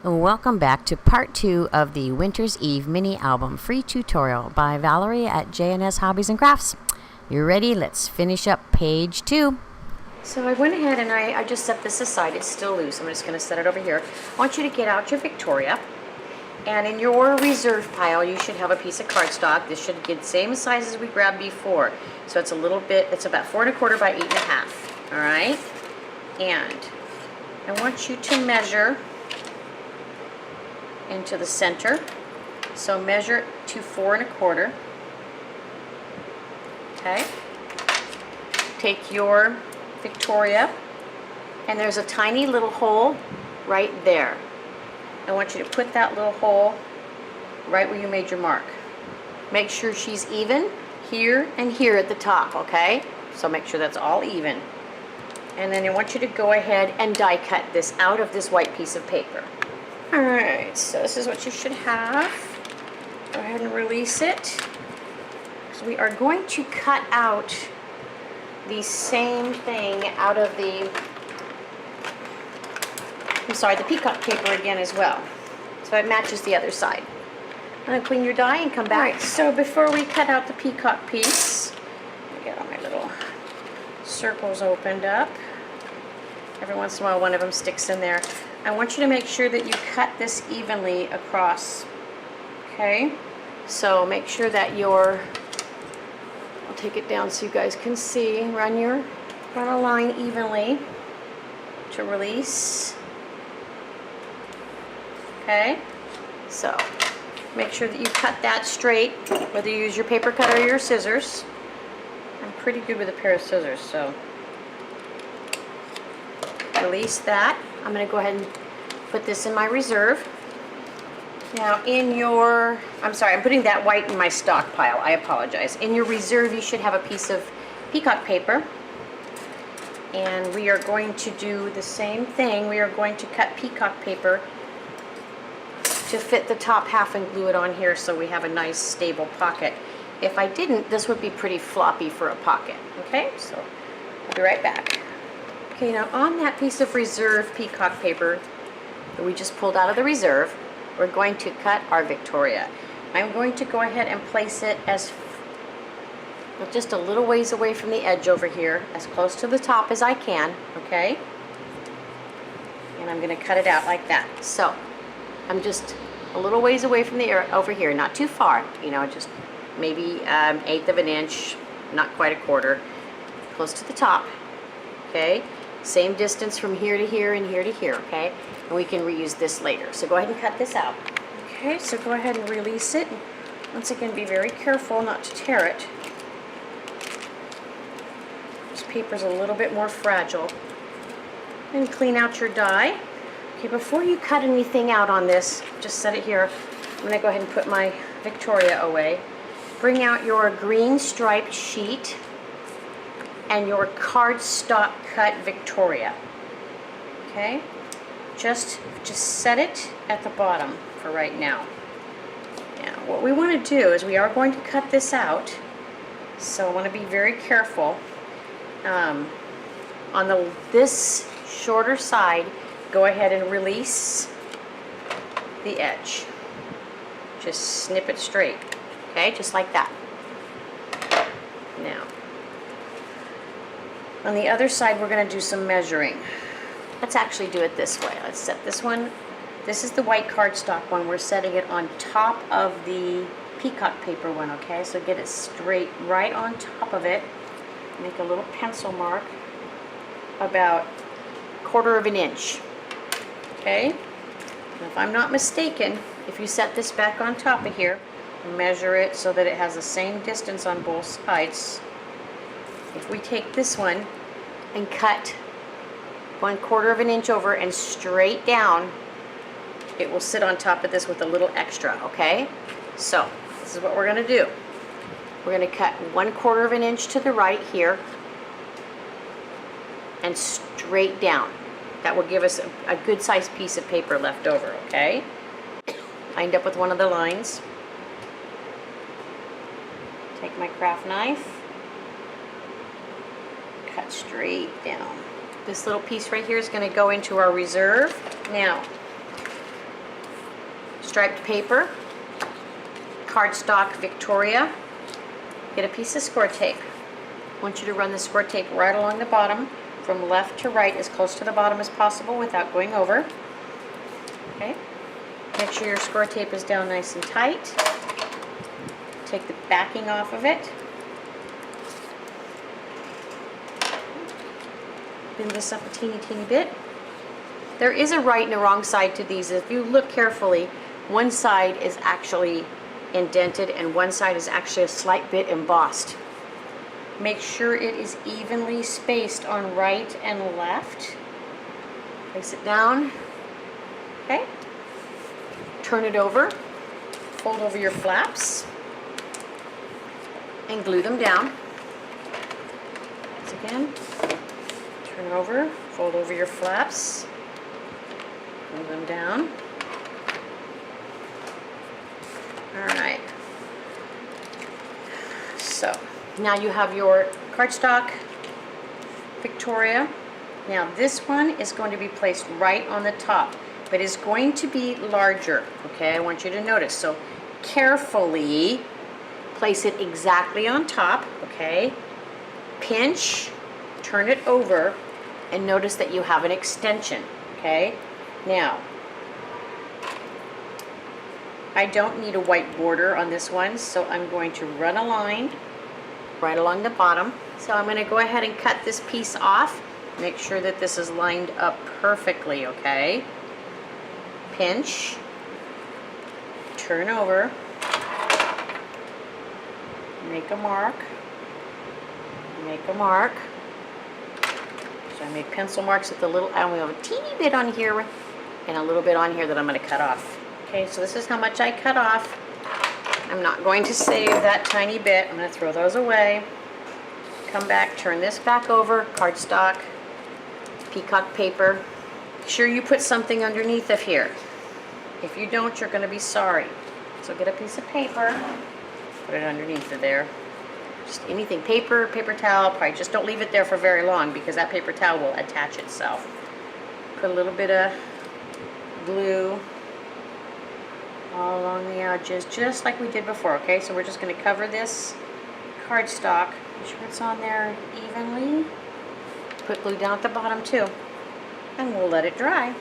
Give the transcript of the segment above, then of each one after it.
Welcome back to part 2 of the Winters Eve mini album free tutorial by Valerie at J&S Hobbies and Crafts. You ready? Let's finish up page 2. So I went ahead and I just set this aside. It's still loose. I'm just going to set it over here. I want you to get out your Victoria, and in your reserve pile you should have a piece of cardstock. This should get the same size as we grabbed before. So it's a little bit, it's about 4 1/4 by 8 1/2. Alright? And I want you to measure into the center. So measure to 4 1/4. Okay. Take your Victoria, and there's a tiny little hole right there. I want you to put that little hole right where you made your mark. Make sure she's even here and here at the top, okay? So make sure that's all even. And then I want you to go ahead and die cut this out of this white piece of paper. Alright, so this is what you should have. Go ahead and release it. So we are going to cut out the same thing out of the, the peacock paper again as well. So it matches the other side. I'm going to clean your die and come back. Alright, so before we cut out the peacock piece, let me get all my little circles opened up. Every once in a while one of them sticks in there. I want you to make sure that you cut this evenly across. Okay? So make sure that your, I'll take it down so you guys can see. Run a line evenly to release. Okay? So make sure that you cut that straight, whether you use your paper cutter or your scissors. I'm pretty good with a pair of scissors, so release that. I'm going to go ahead and put this in my reserve. Now in your, I'm putting that white in my stockpile. I apologize. In your reserve you should have a piece of peacock paper. And we are going to do the same thing. We are going to cut peacock paper to fit the top half and glue it on here so we have a nice stable pocket. If I didn't, this would be pretty floppy for a pocket. Okay, so I'll be right back. Okay, now on that piece of reserve peacock paper that we just pulled out of the reserve, we're going to cut our Victoria. I'm going to go ahead and place it as just a little ways away from the edge over here, as close to the top as I can, okay? And I'm going to cut it out like that. So I'm just a little ways away from the over here, not too far, you know, just maybe 1/8 of an inch, not quite a quarter, close to the top, okay? Same distance from here to here and here to here, okay? And we can reuse this later. So go ahead and cut this out. Okay, so go ahead and release it. Once again, be very careful not to tear it. This paper's a little bit more fragile. And clean out your die. Okay, before you cut anything out on this, just set it here. I'm gonna go ahead and put my Victoria away. Bring out your green striped sheet and your cardstock cut Victoria. Okay? Just set it at the bottom for right now. Now, what we want to do is we are going to cut this out, so I want to be very careful. On this shorter side, go ahead and release the edge. Just snip it straight. Okay, just like that. Now, on the other side, we're going to do some measuring. Let's actually do it this way. Let's set this one. This is the white cardstock one. We're setting it on top of the peacock paper one, okay? So get it straight right on top of it. Make a little pencil mark about 1/4 of an inch, okay? And if I'm not mistaken, if you set this back on top of here, measure it so that it has the same distance on both sides. If we take this one and cut 1/4 of an inch over and straight down, it will sit on top of this with a little extra, okay? So, this is what we're going to do. We're going to cut 1/4 of an inch to the right here and straight down. That will give us a good sized piece of paper left over, okay? Lined up with one of the lines. Take my craft knife. Cut straight down. This little piece right here is going to go into our reserve. Now, striped paper, cardstock Victoria, get a piece of score tape. I want you to run the score tape right along the bottom, from left to right, as close to the bottom as possible without going over. Okay. Make sure your score tape is down nice and tight. Take the backing off of it. Bend this up a teeny bit. There is a right and a wrong side to these. If you look carefully, one side is actually indented and one side is actually a slight bit embossed. Make sure it is evenly spaced on right and left. Place it down. Okay. Turn it over. Fold over your flaps and glue them down. Once again, turn over, fold over your flaps, glue them down. All right. So now you have your cardstock Victoria. Now this one is going to be placed right on the top, but is going to be larger. Okay, I want you to notice. So carefully place it exactly on top. Okay, pinch, turn it over, and notice that you have an extension. Okay, now I don't need a white border on this one, so I'm going to run a line right along the bottom. So I'm going to go ahead and cut this piece off. Make sure that this is lined up perfectly, okay? Pinch, turn over, make a mark, make a mark. So I make pencil marks at the little, I only have a teeny bit on here and a little bit on here that I'm going to cut off. Okay, so this is how much I cut off. I'm not going to save that tiny bit. I'm going to throw those away. Come back, turn this back over, cardstock, peacock paper. Make sure you put something underneath of here. If you don't, you're going to be sorry. So get a piece of paper, put it underneath of there. Just anything, paper, paper towel, probably just don't leave it there for very long because that paper towel will attach itself. Put a little bit of glue all along the edges, just like we did before, okay? So we're just going to cover this cardstock, make sure it's on there evenly. Put glue down at the bottom too, and we'll let it dry.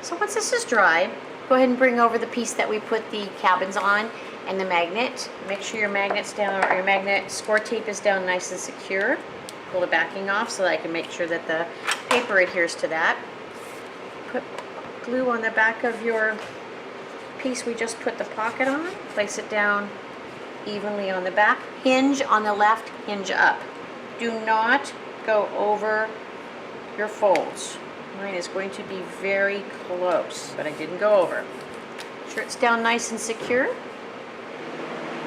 So once this is dry, go ahead and bring over the piece that we put the cabins on and the magnet. Make sure your magnet's down, or your magnet score tape is down nice and secure. Pull the backing off so that I can make sure that the paper adheres to that. Put glue on the back of your piece we just put the pocket on. Place it down evenly on the back. Hinge on the left, hinge up. Do not go over your folds. Mine is going to be very close, but I didn't go over. Make sure it's down nice and secure.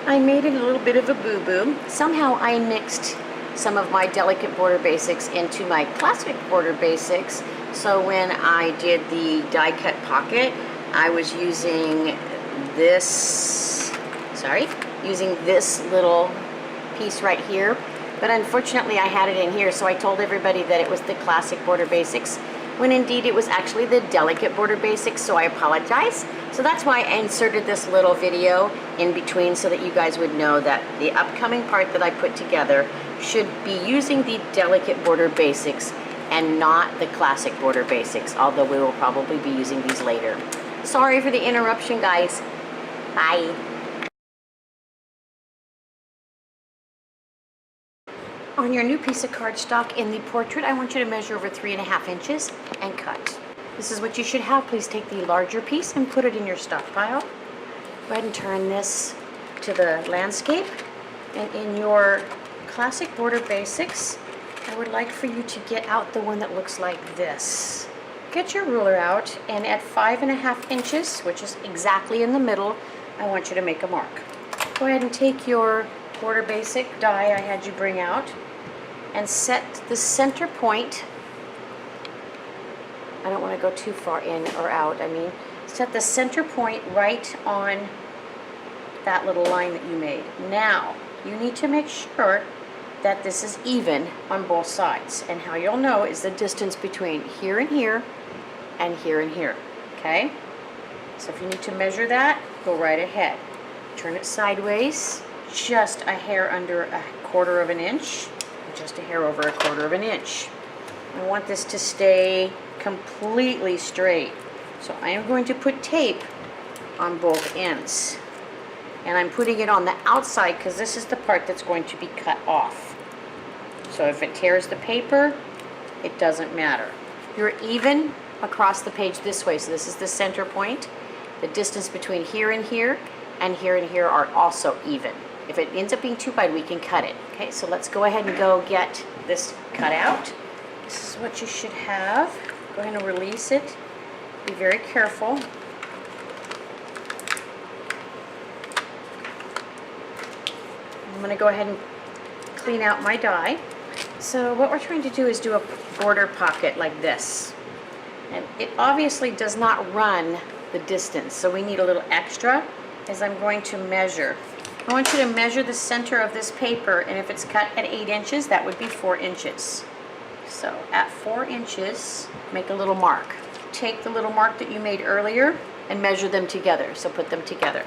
I made a little bit of a boo-boo. Somehow I mixed some of my delicate border basics into my classic border basics. So when I did the die cut pocket, I was using this, using this little piece right here. But unfortunately I had it in here, so I told everybody that it was the classic border basics, when indeed it was actually the delicate border basics, so I apologize. So that's why I inserted this little video in between so that you guys would know that the upcoming part that I put together should be using the delicate border basics and not the classic border basics, although we will probably be using these later. Sorry for the interruption, guys. Bye. On your new piece of cardstock in the portrait, I want you to measure over 3.5 inches and cut. This is what you should have. Please take the larger piece and put it in your stockpile. Go ahead and turn this to the landscape. And in your classic border basics, I would like for you to get out the one that looks like this. Get your ruler out, and at 5.5 inches, which is exactly in the middle, I want you to make a mark. Go ahead and take your border basic die I had you bring out and set the center point. I don't want to go too far in or out. Set the center point right on that little line that you made. Now, you need to make sure that this is even on both sides. And how you'll know is the distance between here and here and here and here, okay? So if you need to measure that, go right ahead. Turn it sideways, just a hair under a quarter of an inch, just a hair over a quarter of an inch. I want this to stay completely straight. So I am going to put tape on both ends. And I'm putting it on the outside because this is the part that's going to be cut off. So if it tears the paper, it doesn't matter. You're even across the page this way, so this is the center point. The distance between here and here are also even. If it ends up being too wide, we can cut it. Okay, so let's go ahead and go get this cut out. This is what you should have. Go ahead and release it. Be very careful. I'm going to go ahead and clean out my die. So what we're trying to do is do a border pocket like this. And it obviously does not run the distance, so we need a little extra as I'm going to measure. I want you to measure the center of this paper, and if it's cut at 8 inches, that would be 4 inches. So at 4 inches, make a little mark. Take the little mark that you made earlier and measure them together, so put them together.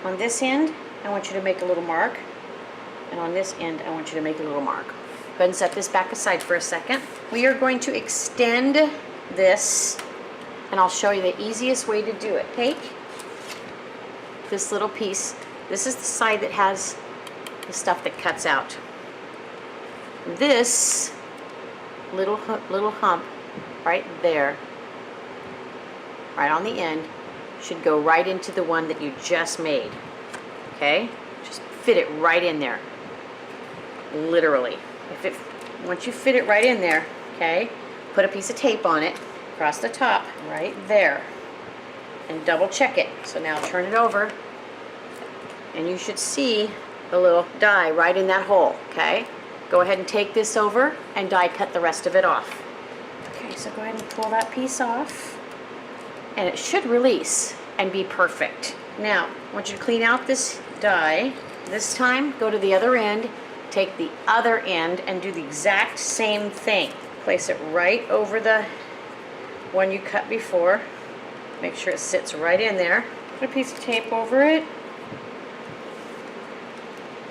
On this end, I want you to make a little mark, and on this end, I want you to make a little mark. Go ahead and set this back aside for a second. We are going to extend this, and I'll show you the easiest way to do it. Take this little piece. This is the side that has the stuff that cuts out. This little hump right there, right on the end, should go right into the one that you just made. Okay? Just fit it right in there. Literally. Once you fit it right in there, okay, put a piece of tape on it across the top right there and double check it. So now turn it over and you should see the little die right in that hole. Okay, go ahead and take this over and die cut the rest of it off. Okay, so go ahead and pull that piece off and it should release and be perfect. Now I want you to clean out this die. This time go to the other end, take the other end and do the exact same thing. Place it right over the one you cut before. Make sure it sits right in there. Put a piece of tape over it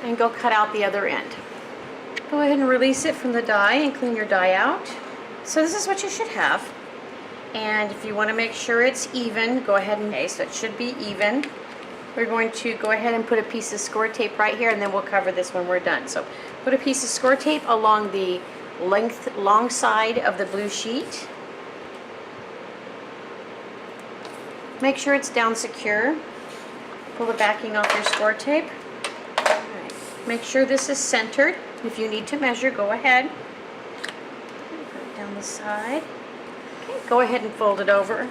and go cut out the other end. Go ahead and release it from the die and clean your die out. So this is what you should have. And if you want to make sure it's even, go ahead and, okay, so it should be even. We're going to go ahead and put a piece of score tape right here, and then we'll cover this when we're done. So put a piece of score tape along the long side of the blue sheet. Make sure it's down secure. Pull the backing off your score tape. All right. Make sure this is centered. If you need to measure, go ahead. Put it down the side. Okay, go ahead and fold it over,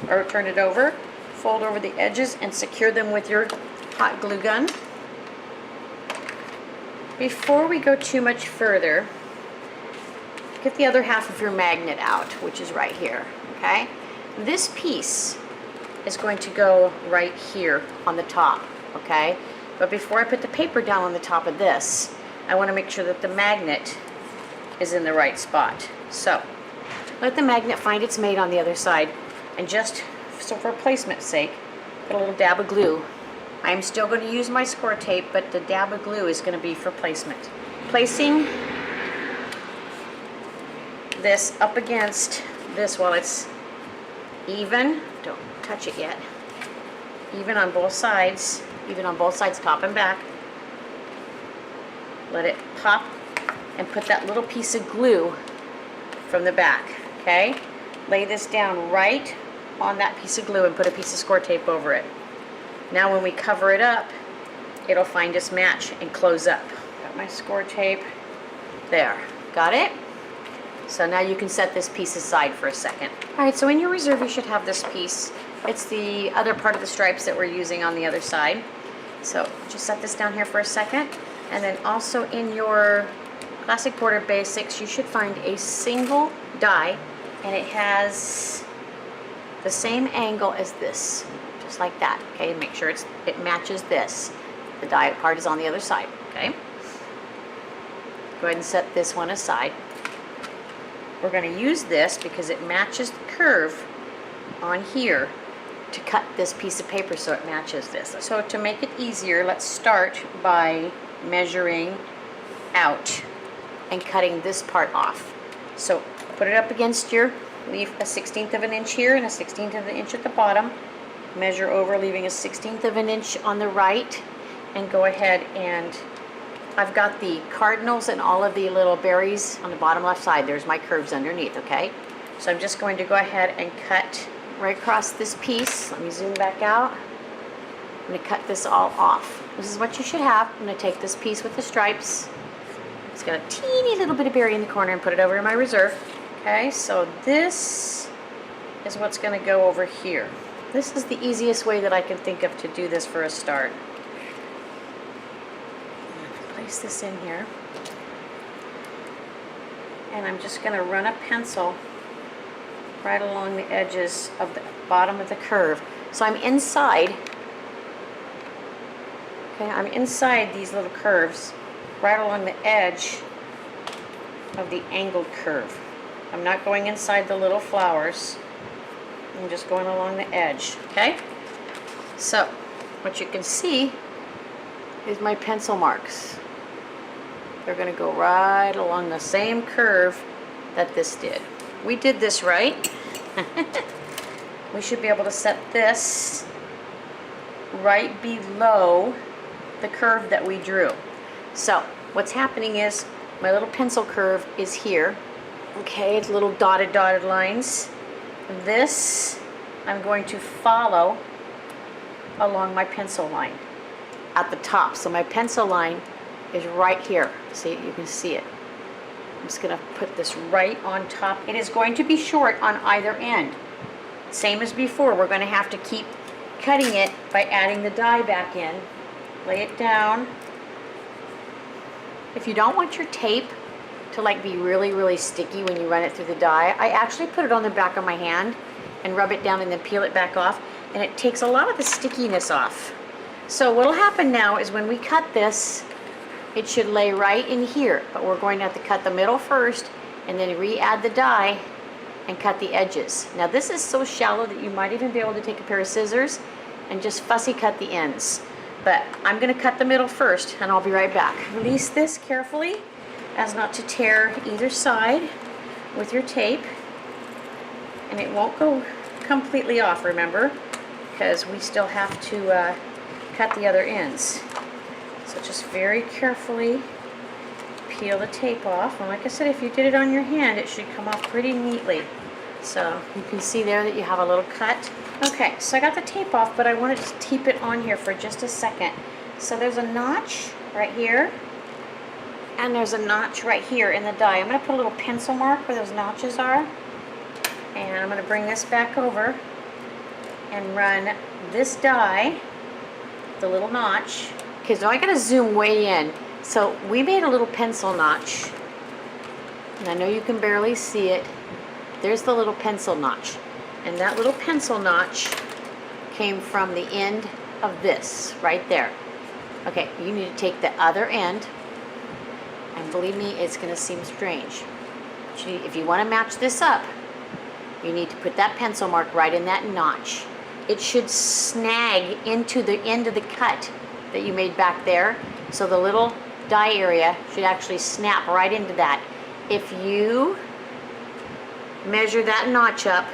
or turn it over. Fold over the edges and secure them with your hot glue gun. Before we go too much further, get the other half of your magnet out, which is right here, okay? This piece is going to go right here on the top, okay? But before I put the paper down on the top of this, I want to make sure that the magnet is in the right spot. So, let the magnet find its mate on the other side, and just so for placement's sake, put a little dab of glue. I'm still going to use my score tape, but the dab of glue is going to be for placement. Placing this up against this while it's even, don't touch it yet, even on both sides, top and back. Let it pop and put that little piece of glue from the back, okay? Lay this down right on that piece of glue and put a piece of score tape over it. Now when we cover it up, it'll find its match and close up. Got my score tape there. Got it? So now you can set this piece aside for a second. All right, so in your reserve you should have this piece. It's the other part of the stripes that we're using on the other side. So just set this down here for a second. And then also in your Classic Border Basics, you should find a single die, and it has the same angle as this, just like that, okay? Make sure it matches this. The die part is on the other side, okay? Go ahead and set this one aside. We're going to use this because it matches the curve on here to cut this piece of paper so it matches this. So to make it easier, let's start by measuring out and cutting this part off. So put it up against your, leave a 1/16 of an inch here and a 1/16 of an inch at the bottom. Measure over, leaving a 1/16 of an inch on the right, and go ahead and I've got the cardinals and all of the little berries on the bottom left side. There's my curves underneath, okay? So I'm just going to go ahead and cut right across this piece. Let me zoom back out. I'm going to cut this all off. This is what you should have. I'm going to take this piece with the stripes. It's got a teeny little bit of berry in the corner and put it over in my reserve. Okay, so this is what's going to go over here. This is the easiest way that I can think of to do this for a start. Place this in here. And I'm just going to run a pencil right along the edges of the bottom of the curve. So I'm inside, okay, I'm inside these little curves right along the edge of the angled curve. I'm not going inside the little flowers. I'm just going along the edge, okay? So what you can see is my pencil marks. They're going to go right along the same curve that this did. We did this right. We should be able to set this right below the curve that we drew. So what's happening is my little pencil curve is here. Okay, it's little dotted lines. This I'm going to follow along my pencil line at the top. So my pencil line is right here. See, you can see it. I'm just going to put this right on top. It is going to be short on either end. Same as before, we're going to have to keep cutting it by adding the die back in. Lay it down. If you don't want your tape to like be really sticky when you run it through the die, I actually put it on the back of my hand and rub it down and then peel it back off, and it takes a lot of the stickiness off. So what'll happen now is when we cut this, it should lay right in here, but we're going to have to cut the middle first and then re-add the die and cut the edges. Now this is so shallow that you might even be able to take a pair of scissors and just fussy cut the ends. But I'm going to cut the middle first and I'll be right back. Release this carefully as not to tear either side with your tape, and it won't go completely off, remember, because we still have to cut the other ends. So just very carefully peel the tape off, and like I said, if you did it on your hand it should come off pretty neatly. So you can see there that you have a little cut. Okay, so I got the tape off, but I wanted to keep it on here for just a second. So there's a notch right here, and there's a notch right here in the die. I'm going to put a little pencil mark where those notches are, and I'm going to bring this back over and run this die, the little notch. Okay, so I got to zoom way in. So we made a little pencil notch, and I know you can barely see it. There's the little pencil notch, and that little pencil notch came from the end of this right there. Okay, you need to take the other end, and believe me, it's going to seem strange. If you want to match this up, you need to put that pencil mark right in that notch. It should snag into the end of the cut that you made back there, so the little die area should actually snap right into that. If you measure that notch up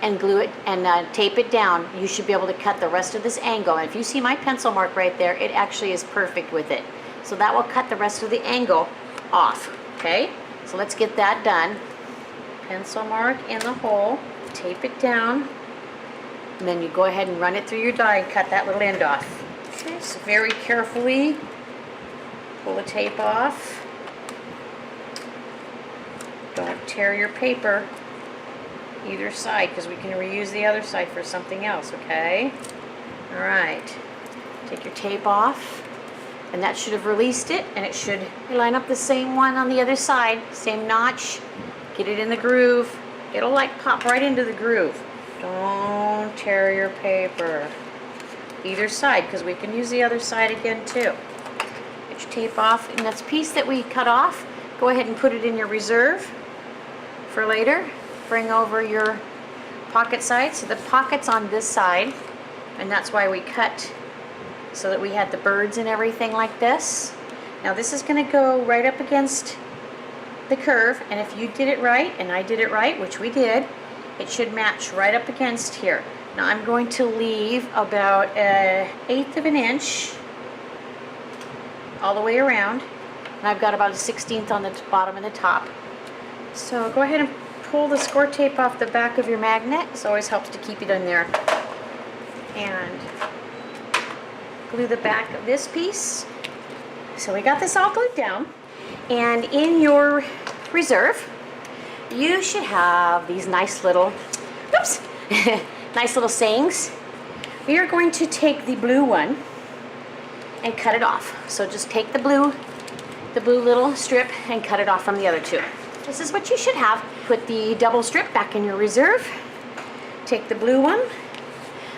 and glue it and tape it down, you should be able to cut the rest of this angle. And if you see my pencil mark right there, it actually is perfect with it. So that will cut the rest of the angle off. Okay, so let's get that done. Pencil mark in the hole, tape it down, and then you go ahead and run it through your die and cut that little end off. Okay, so very carefully pull the tape off. Don't tear your paper either side, because we can reuse the other side for something else, okay? All right, take your tape off, and that should have released it, and it should line up the same one on the other side, same notch, get it in the groove. It'll like pop right into the groove. Don't tear your paper either side, because we can use the other side again too. Get your tape off, and this piece that we cut off, go ahead and put it in your reserve for later. Bring over your pocket side. So the pocket's on this side, and that's why we cut so that we had the birds and everything like this. Now this is going to go right up against the curve, and if you did it right and I did it right, which we did, it should match right up against here. Now I'm going to leave about 1/8 of an inch all the way around, and I've got about 1/16 on the bottom and the top. So go ahead and pull the score tape off the back of your magnet. This always helps to keep it in there. And glue the back of this piece. So we got this all glued down. And in your reserve, you should have these nice little, oops, nice little sayings. We are going to take the blue one and cut it off. So just take the blue little strip and cut it off from the other two. This is what you should have. Put the double strip back in your reserve. Take the blue one.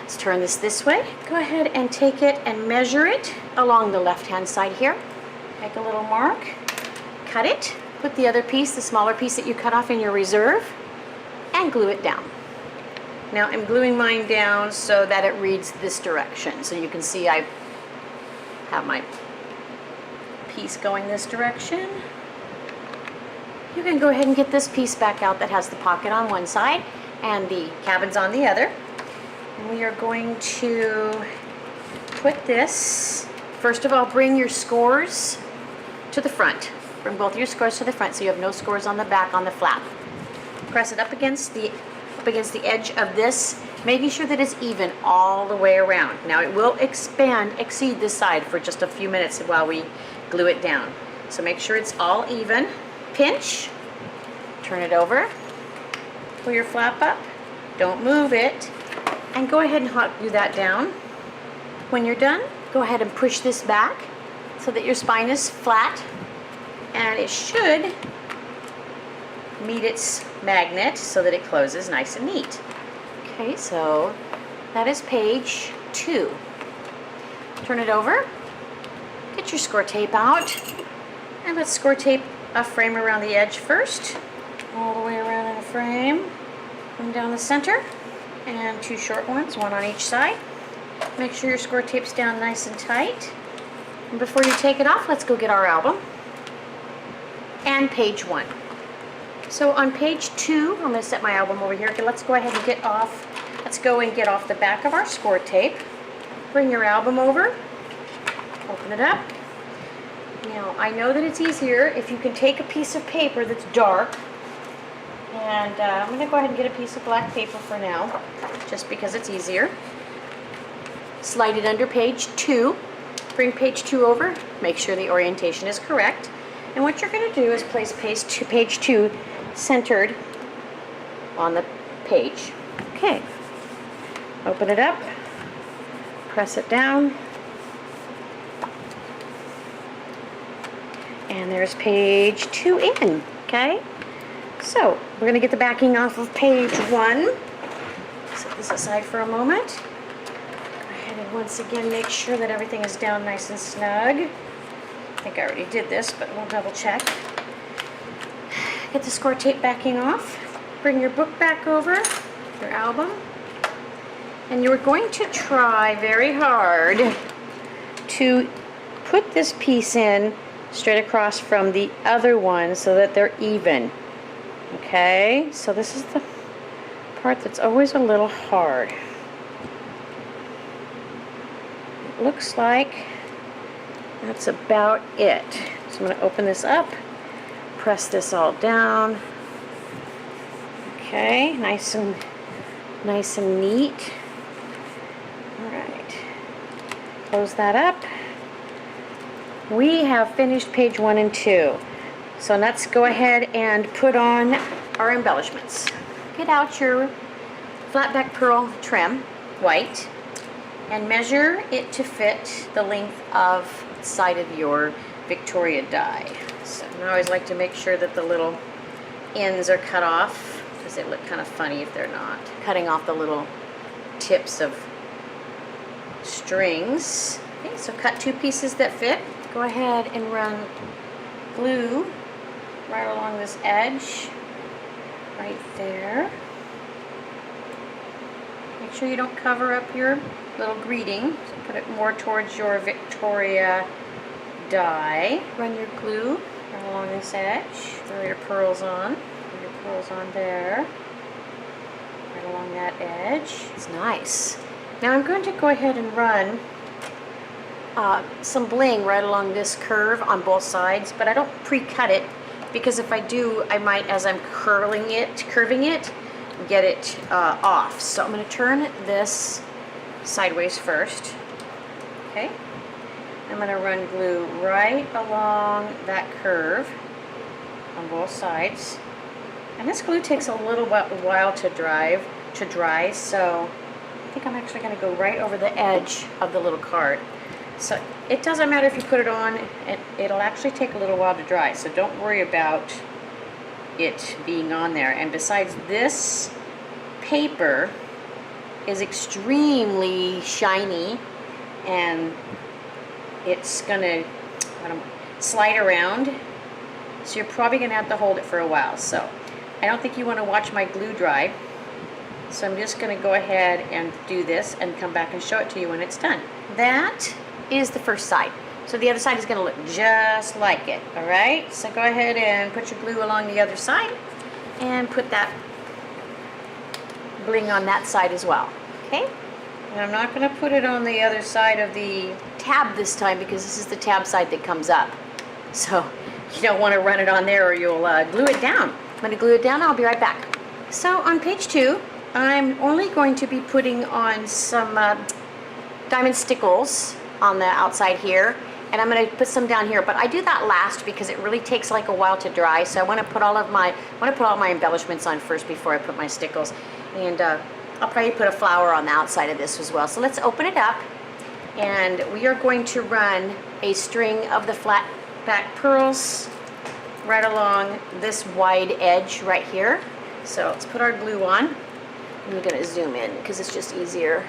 Let's turn this way. Go ahead and take it and measure it along the left-hand side here. Make a little mark. Cut it. Put the other piece, the smaller piece that you cut off, in your reserve and glue it down. Now I'm gluing mine down so that it reads this direction. So you can see I have my piece going this direction. You can go ahead and get this piece back out that has the pocket on one side and the cabins on the other. And we are going to put this, first of all, bring your scores to the front. Bring both your scores to the front so you have no scores on the back on the flap. Press it up against the edge of this, making sure that it's even all the way around. Now it will exceed this side for just a few minutes while we glue it down. So make sure it's all even. Pinch, turn it over, pull your flap up, don't move it, and go ahead and hot glue that down. When you're done, go ahead and push this back so that your spine is flat, and it should meet its magnet so that it closes nice and neat. Okay, so that is page 2. Turn it over, get your score tape out, and let's score tape a frame around the edge first, all the way around in a frame, one down the center, and 2 short ones, one on each side. Make sure your score tape's down nice and tight. And before you take it off, let's go get our album and page 1. So on page 2, I'm going to set my album over here. Okay, let's go ahead and get off. Let's go and get off the back of our score tape. Bring your album over, open it up. Now, I know that it's easier if you can take a piece of paper that's dark, and I'm going to go ahead and get a piece of black paper for now, just because it's easier. Slide it under page 2, bring page 2 over, make sure the orientation is correct, and what you're going to do is place page 2 centered on the page. Okay, open it up, press it down, and there's page 2 in, okay? So, we're going to get the backing off of page 1. Set this aside for a moment. Go ahead and once again make sure that everything is down nice and snug. I think I already did this, but we'll double check. Get the score tape backing off. Bring your book back over, your album. And you're going to try very hard to put this piece in straight across from the other one so that they're even. Okay, so this is the part that's always a little hard. It looks like that's about it. So I'm going to open this up, press this all down. Okay, nice and neat. All right, close that up. We have finished page 1 and 2. So let's go ahead and put on our embellishments. Get out your flat back pearl trim, white, and measure it to fit the length of the side of your Victoria die. So I always like to make sure that the little ends are cut off, because they look kind of funny if they're not. Cutting off the little tips of strings. Okay, so cut 2 pieces that fit. Go ahead and run glue right along this edge, right there. Make sure you don't cover up your little greeting. So put it more towards your Victoria die. Run your glue right along this edge. Throw your pearls on. Throw your pearls on there. Right along that edge. It's nice. Now I'm going to go ahead and run some bling right along this curve on both sides, but I don't pre-cut it because if I do, I might, as I'm curving it, get it off. So I'm going to turn this sideways first. Okay. I'm going to run glue right along that curve on both sides. And this glue takes a little while to dry, so I think I'm actually going to go right over the edge of the little card. So it doesn't matter if you put it on, it'll actually take a little while to dry, so don't worry about it being on there. And besides, this paper is extremely shiny and it's going to slide around, so you're probably going to have to hold it for a while. So I don't think you want to watch my glue dry, so I'm just going to go ahead and do this and come back and show it to you when it's done. That is the first side. So the other side is going to look just like it. Alright, so go ahead and put your glue along the other side and put that bling on that side as well. Okay? And I'm not going to put it on the other side of the tab this time because this is the tab side that comes up. So you don't want to run it on there or you'll glue it down. I'm going to glue it down. I'll be right back. So on page 2, I'm only going to be putting on some diamond stickles on the outside here, and I'm going to put some down here, but I do that last because it really takes like a while to dry. So I want to put all my embellishments on first before I put my stickles, and I'll probably put a flower on the outside of this as well. So let's open it up, and we are going to run a string of the flat back pearls right along this wide edge right here. So let's put our glue on. I'm going to zoom in because it's just easier.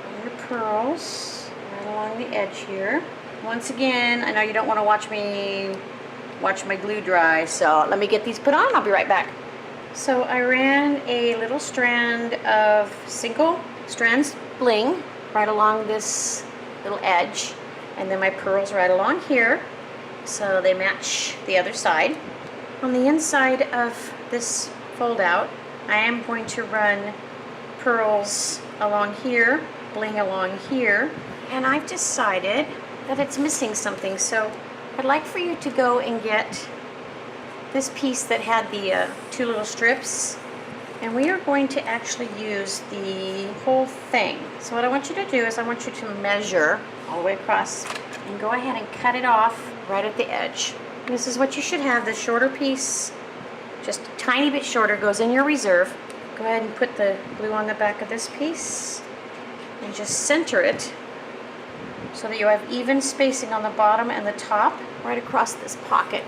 And your pearls right along the edge here. Once again, I know you don't want to watch my glue dry, so let me get these put on. I'll be right back. So I ran a little strand of single strands bling right along this little edge, and then my pearls right along here, so they match the other side. On the inside of this fold out, I am going to run pearls along here, bling along here, and I've decided that it's missing something, so I'd like for you to go and get this piece that had the 2 little strips, and we are going to actually use the whole thing. So what I want you to do is I want you to measure all the way across and go ahead and cut it off right at the edge. And this is what you should have. The shorter piece, just a tiny bit shorter, goes in your reserve. Go ahead and put the glue on the back of this piece and just center it so that you have even spacing on the bottom and the top right across this pocket.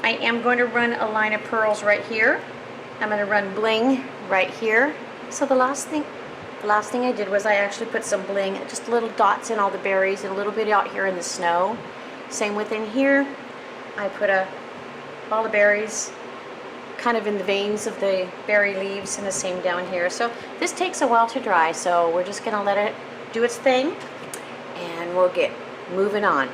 I am going to run a line of pearls right here. I'm going to run bling right here. So the last thing I did was I actually put some bling, just little dots in all the berries and a little bit out here in the snow. Same within here. I put all the berries kind of in the veins of the berry leaves, and the same down here. So this takes a while to dry, so we're just going to let it do its thing and we'll get moving on.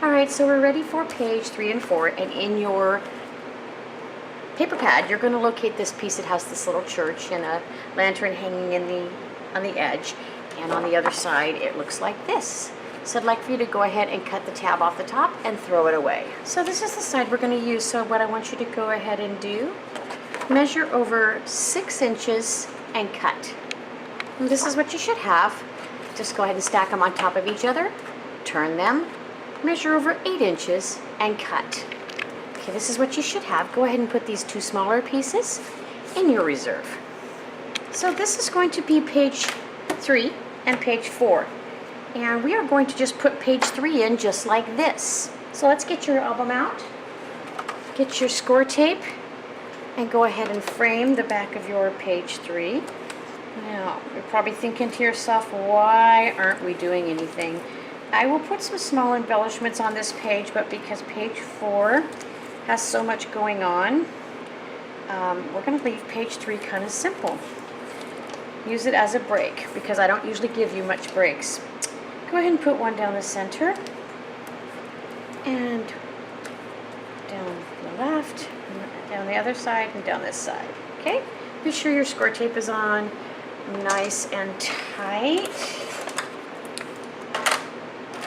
Alright, so we're ready for page 3 and 4, and in your paper pad you're going to locate this piece that has this little church and a lantern hanging on the edge, and on the other side it looks like this. So I'd like for you to go ahead and cut the tab off the top and throw it away. So this is the side we're going to use, so what I want you to go ahead and do, measure over 6 inches and cut. And this is what you should have. Just go ahead and stack them on top of each other, turn them, measure over 8 inches and cut. Okay, this is what you should have. Go ahead and put these 2 smaller pieces in your reserve. So this is going to be page 3 and page 4. And we are going to just put page 3 in just like this. So let's get your album out, get your score tape, and go ahead and frame the back of your page 3. Now, you're probably thinking to yourself, why aren't we doing anything? I will put some small embellishments on this page, but because page 4 has so much going on, we're going to leave page 3 kind of simple. Use it as a break because I don't usually give you much breaks. Go ahead and put one down the center and down the left, and down the other side, and down this side. Okay? Be sure your score tape is on nice and tight.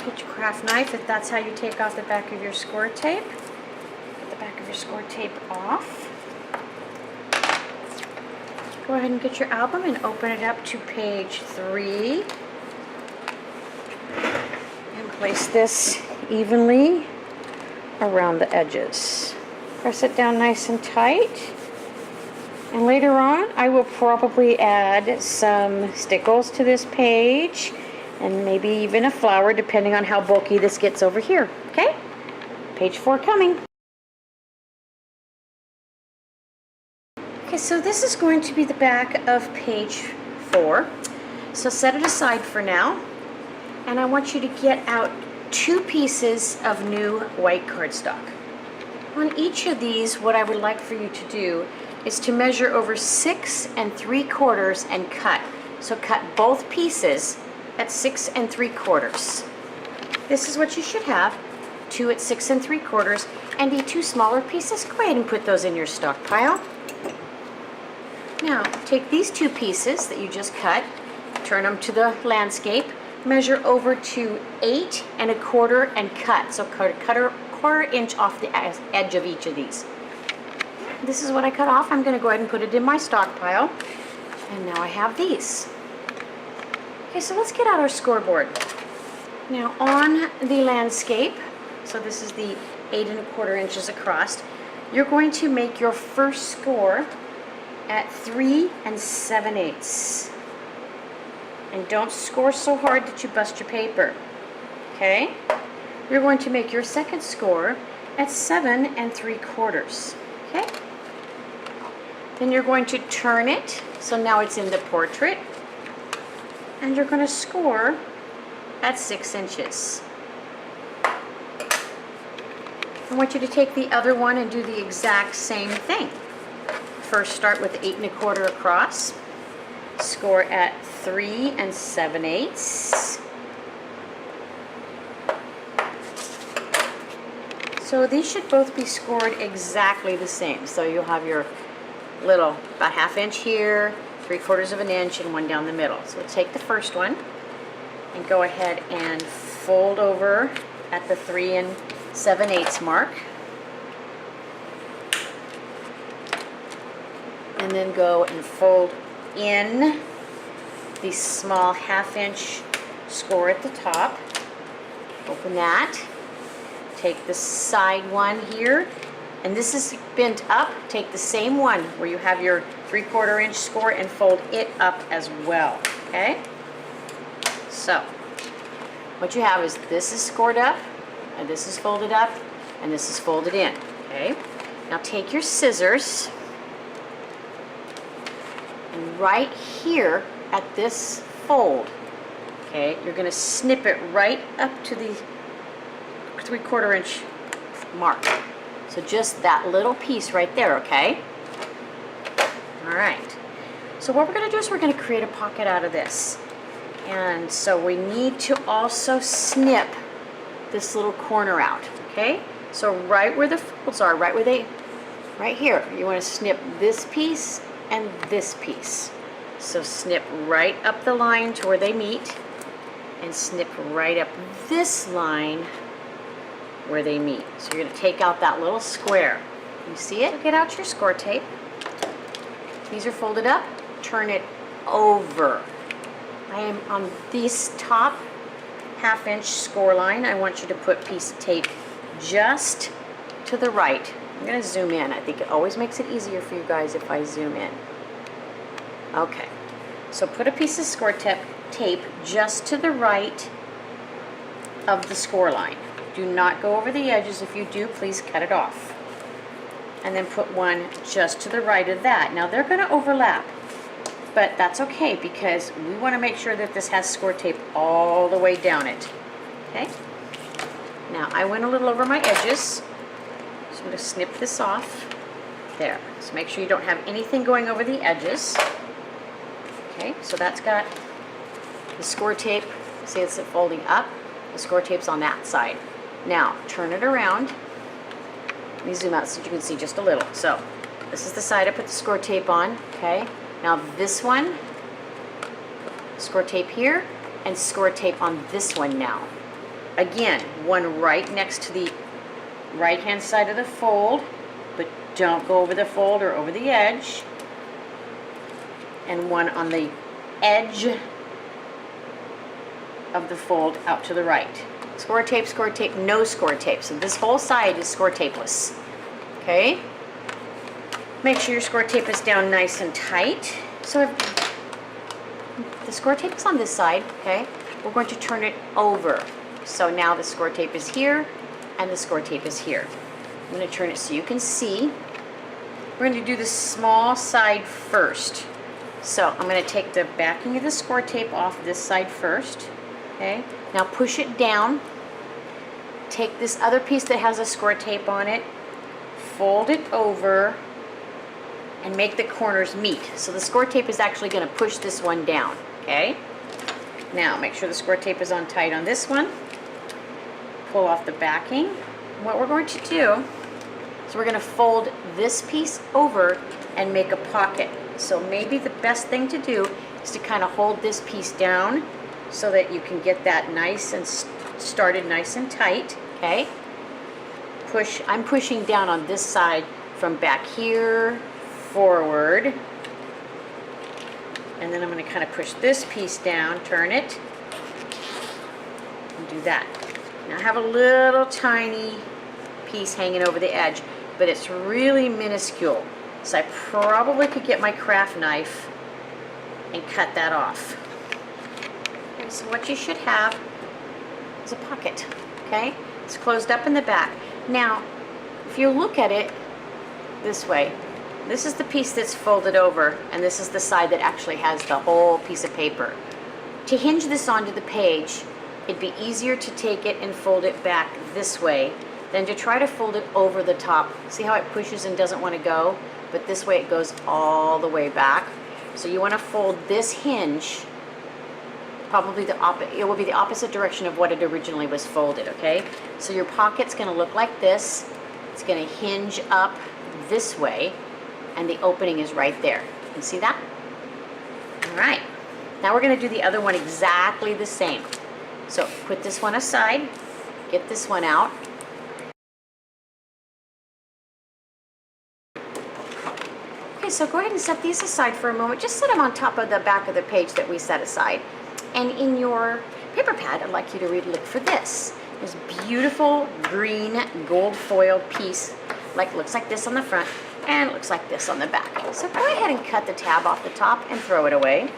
Get your craft knife if that's how you take off the back of your score tape. Get the back of your score tape off. Go ahead and get your album and open it up to page 3. And place this evenly around the edges. Press it down nice and tight. And later on, I will probably add some stickles to this page and maybe even a flower depending on how bulky this gets over here. Okay? Page 4 coming. Okay, so this is going to be the back of page 4. So set it aside for now. And I want you to get out 2 pieces of new white cardstock. On each of these, what I would like for you to do is to measure over 6 3/4 and cut. So cut both pieces at 6 3/4. This is what you should have, 2 at 6 3/4, and the 2 smaller pieces. Go ahead and put those in your stockpile. Now, take these 2 pieces that you just cut, turn them to the landscape, measure over to 8 1/4 and cut. So cut a 1/4 inch off the edge of each of these. This is what I cut off. I'm going to go ahead and put it in my stockpile. And now I have these. Okay, so let's get out our scoreboard. Now on the landscape, so this is the 8 1/4 inches across, you're going to make your first score at 3 7/8. And don't score so hard that you bust your paper. Okay? You're going to make your second score at 7 3/4. Okay? Then you're going to turn it, so now it's in the portrait. And you're going to score at 6 inches. I want you to take the other one and do the exact same thing. First start with 8 1/4 across. Score at 3 7/8. So these should both be scored exactly the same. So you'll have your little, about 1/2 inch here, 3/4 of an inch, and one down the middle. So take the first one and go ahead and fold over at the 3 7/8 mark. And then go and fold in the small 1/2 inch score at the top. Open that. Take the side one here, and this is bent up. Take the same one where you have your 3/4 inch score and fold it up as well. Okay? So, what you have is this is scored up, and this is folded up, and this is folded in. Okay? Now take your scissors, and right here at this fold, okay, you're going to snip it right up to the 3/4 inch mark. So just that little piece right there, okay? All right. So what we're going to do is we're going to create a pocket out of this. And so we need to also snip this little corner out, okay? So right where the folds are, right here, you want to snip this piece and this piece. So snip right up the line to where they meet, and snip right up this line where they meet. So you're going to take out that little square. You see it? Get out your score tape. These are folded up. Turn it over. I am on this top 1/2 inch score line. I want you to put piece of tape just to the right. I'm going to zoom in. I think it always makes it easier for you guys if I zoom in. Okay. So put a piece of score tape just to the right of the score line. Do not go over the edges. If you do, please cut it off. And then put one just to the right of that. Now they're going to overlap, but that's okay because we want to make sure that this has score tape all the way down it. Okay? Now I went a little over my edges, so I'm going to snip this off. There. So make sure you don't have anything going over the edges. Okay, so that's got the score tape. See, it's folding up. The score tape's on that side. Now, turn it around. Let me zoom out so you can see just a little. So, this is the side I put the score tape on, okay? Now this one, score tape here, and score tape on this one now. Again, one right next to the right-hand side of the fold, but don't go over the fold or over the edge. And one on the edge of the fold out to the right. Score tape, no score tape. So this whole side is score tapeless. Okay? Make sure your score tape is down nice and tight. So if the score tape is on this side, okay, we're going to turn it over. So now the score tape is here and the score tape is here. I'm going to turn it so you can see. We're going to do the small side first. So I'm going to take the backing of the score tape off this side first. Okay, now push it down. Take this other piece that has a score tape on it, fold it over, and make the corners meet. So the score tape is actually going to push this one down. Okay, now make sure the score tape is on tight on this one. Pull off the backing. What we're going to do is we're going to fold this piece over and make a pocket. So maybe the best thing to do is to kind of hold this piece down so that you can get that nice and started nice and tight. Okay, I'm pushing down on this side from back here forward, and then I'm going to kind of push this piece down, turn it, and do that. Now I have a little tiny piece hanging over the edge, but it's really minuscule. So I probably could get my craft knife and cut that off. Okay, so what you should have is a pocket, okay? It's closed up in the back. Now, if you look at it this way, this is the piece that's folded over, and this is the side that actually has the whole piece of paper. To hinge this onto the page, it'd be easier to take it and fold it back this way than to try to fold it over the top. See how it pushes and doesn't want to go? But this way it goes all the way back. So you want to fold this hinge probably it will be the opposite direction of what it originally was folded, okay? So your pocket's going to look like this. It's going to hinge up this way, and the opening is right there. You see that? All right. Now we're going to do the other one exactly the same. So put this one aside, get this one out. Okay, so go ahead and set these aside for a moment. Just set them on top of the back of the page that we set aside. And in your paper pad, I'd like you to look for this. This beautiful green gold foiled piece, looks like this on the front, and it looks like this on the back. So go ahead and cut the tab off the top and throw it away.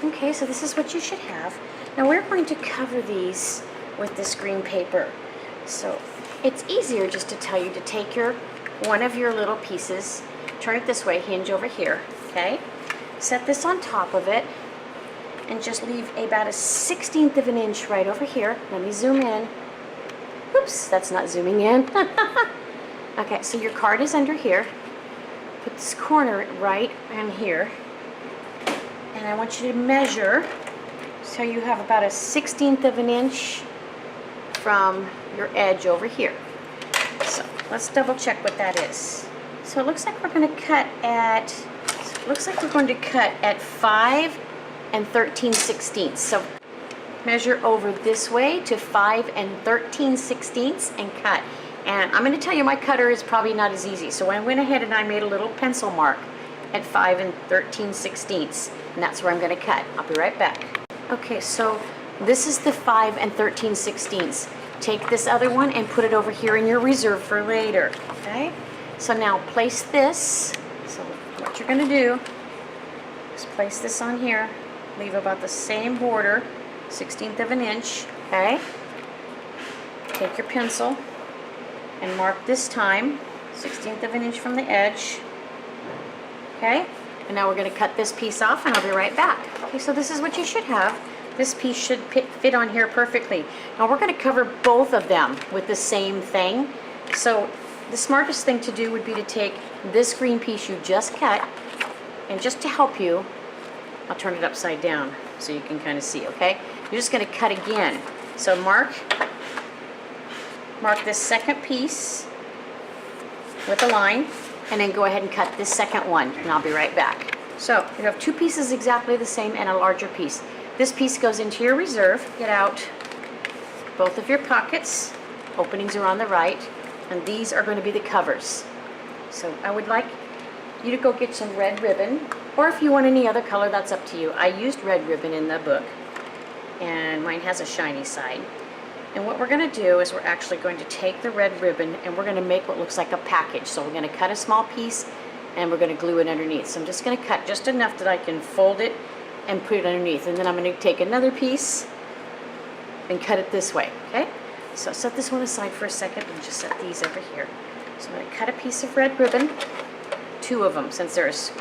Okay, so this is what you should have. Now we're going to cover these with this green paper. So it's easier just to tell you to take one of your little pieces, turn it this way, hinge over here, okay? Set this on top of it, and just leave about a 1/16 of an inch right over here. Let me zoom in. Oops, that's not zooming in. Okay, so your card is under here. Put this corner right in here. And I want you to measure so you have about a 1/16 of an inch from your edge over here. So let's double check what that is. So it looks like we're going to cut at 5 13/16. So measure over this way to 5 13/16 and cut. And I'm going to tell you my cutter is probably not as easy. So I went ahead and I made a little pencil mark at 5 13/16. And that's where I'm going to cut. I'll be right back. Okay, so this is the 5 13/16. Take this other one and put it over here in your reserve for later. Okay? So now place this. So what you're going to do is place this on here. Leave about the same border, 1/16 of an inch, okay? Take your pencil and mark this time, 1/16 of an inch from the edge, okay? And now we're going to cut this piece off, and I'll be right back. Okay, so this is what you should have. This piece should fit on here perfectly. Now we're going to cover both of them with the same thing. So the smartest thing to do would be to take this green piece you just cut, and just to help you, I'll turn it upside down so you can kind of see, okay? You're just going to cut again. So mark this second piece with a line, and then go ahead and cut this second one, and I'll be right back. So you have two pieces exactly the same and a larger piece. This piece goes into your reserve. Get out both of your pockets. Openings are on the right, and these are going to be the covers. So I would like you to go get some red ribbon, or if you want any other color, that's up to you. I used red ribbon in the book, and mine has a shiny side. And what we're going to do is we're actually going to take the red ribbon and we're going to make what looks like a package. So we're going to cut a small piece and we're going to glue it underneath. So I'm just going to cut just enough that I can fold it and put it underneath. And then I'm going to take another piece and cut it this way, okay? So set this one aside for a second and just set these over here. So I'm going to cut a piece of red ribbon, two of them, since there's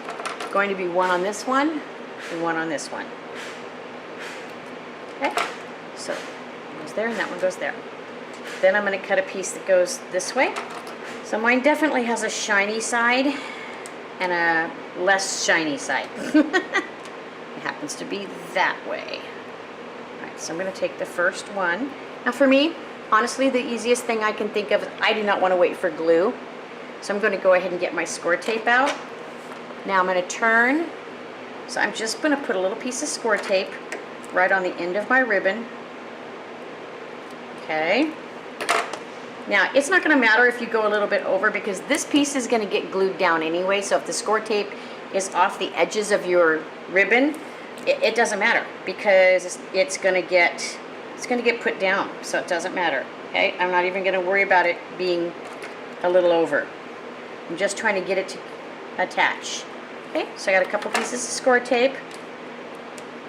going to be one on this one and one on this one. Okay, so one goes there and that one goes there. Then I'm going to cut a piece that goes this way. So mine definitely has a shiny side and a less shiny side. It happens to be that way. All right, so I'm going to take the first one. Now for me, honestly, the easiest thing I can think of is I do not want to wait for glue. So I'm going to go ahead and get my score tape out. Now I'm going to turn. So I'm just going to put a little piece of score tape right on the end of my ribbon. Okay. Now it's not going to matter if you go a little bit over, because this piece is going to get glued down anyway. So if the score tape is off the edges of your ribbon, it doesn't matter, because it's going to get put down, so it doesn't matter. Okay, I'm not even going to worry about it being a little over. I'm just trying to get it to attach. Okay, so I got a couple pieces of score tape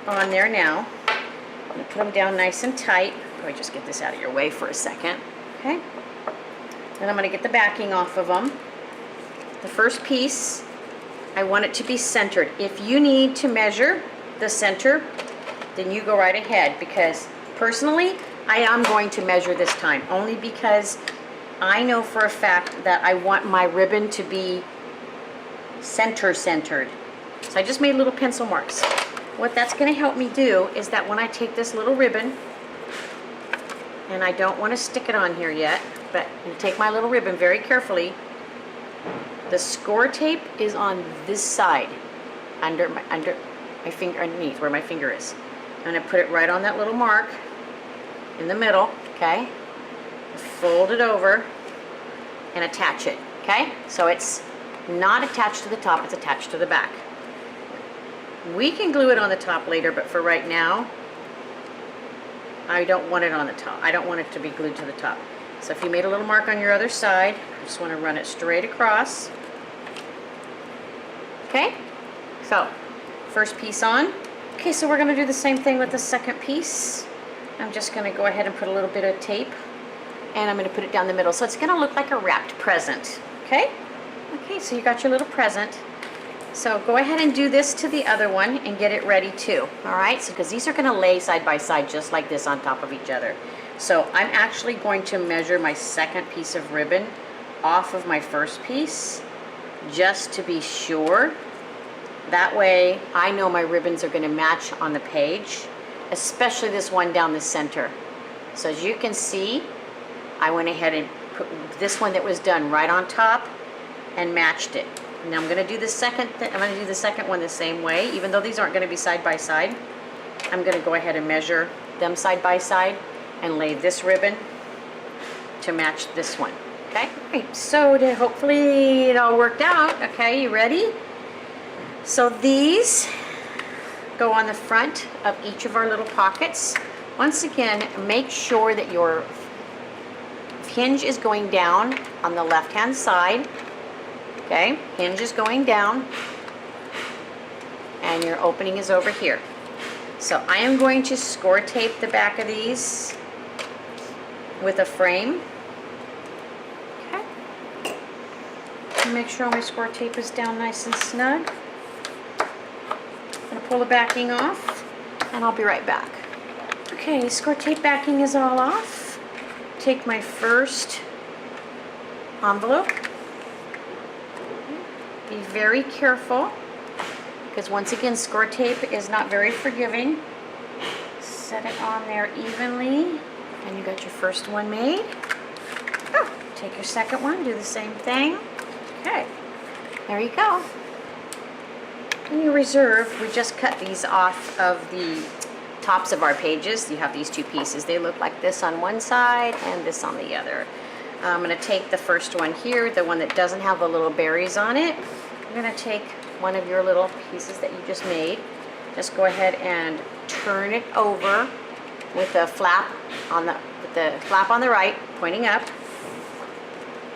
on there now. I'm going to put them down nice and tight. Probably just get this out of your way for a second. Okay, then I'm going to get the backing off of them. The first piece, I want it to be centered. If you need to measure the center, then you go right ahead, because personally, I am going to measure this time, only because I know for a fact that I want my ribbon to be centered. So I just made little pencil marks. What that's going to help me do is that when I take this little ribbon, and I don't want to stick it on here yet, but I'm going to take my little ribbon very carefully. The score tape is on this side, under my finger, underneath where my finger is. I'm going to put it right on that little mark in the middle, okay? Fold it over and attach it, okay? So it's not attached to the top, it's attached to the back. We can glue it on the top later, but for right now, I don't want it on the top. I don't want it to be glued to the top. So if you made a little mark on your other side, you just want to run it straight across. Okay? So, first piece on. Okay, so we're going to do the same thing with the second piece. I'm just going to go ahead and put a little bit of tape, and I'm going to put it down the middle. So it's going to look like a wrapped present. Okay? Okay, so you got your little present. So go ahead and do this to the other one and get it ready too. All right, so because these are going to lay side by side just like this on top of each other. So I'm actually going to measure my second piece of ribbon off of my first piece just to be sure. That way I know my ribbons are going to match on the page, especially this one down the center. So as you can see, I went ahead and put this one that was done right on top and matched it. Now I'm going to do the second one the same way, even though these aren't going to be side by side. I'm going to go ahead and measure them side by side and lay this ribbon to match this one. Okay, great. So hopefully it all worked out. Okay, you ready? So these go on the front of each of our little pockets. Once again, make sure that your hinge is going down on the left-hand side. Okay, hinge is going down, and your opening is over here. So I am going to score tape the back of these with a frame. Okay. And make sure my score tape is down nice and snug. I'm going to pull the backing off, and I'll be right back. Okay, score tape backing is all off. Take my first envelope. Be very careful, because once again, score tape is not very forgiving. Set it on there evenly, and you got your first one made. Oh, take your second one, do the same thing. Okay, there you go. In your reserve, we just cut these off of the tops of our pages. You have these two pieces. They look like this on one side and this on the other. I'm going to take the first one here, the one that doesn't have the little berries on it. I'm going to take one of your little pieces that you just made. Just go ahead and turn it over with the flap on the right, pointing up.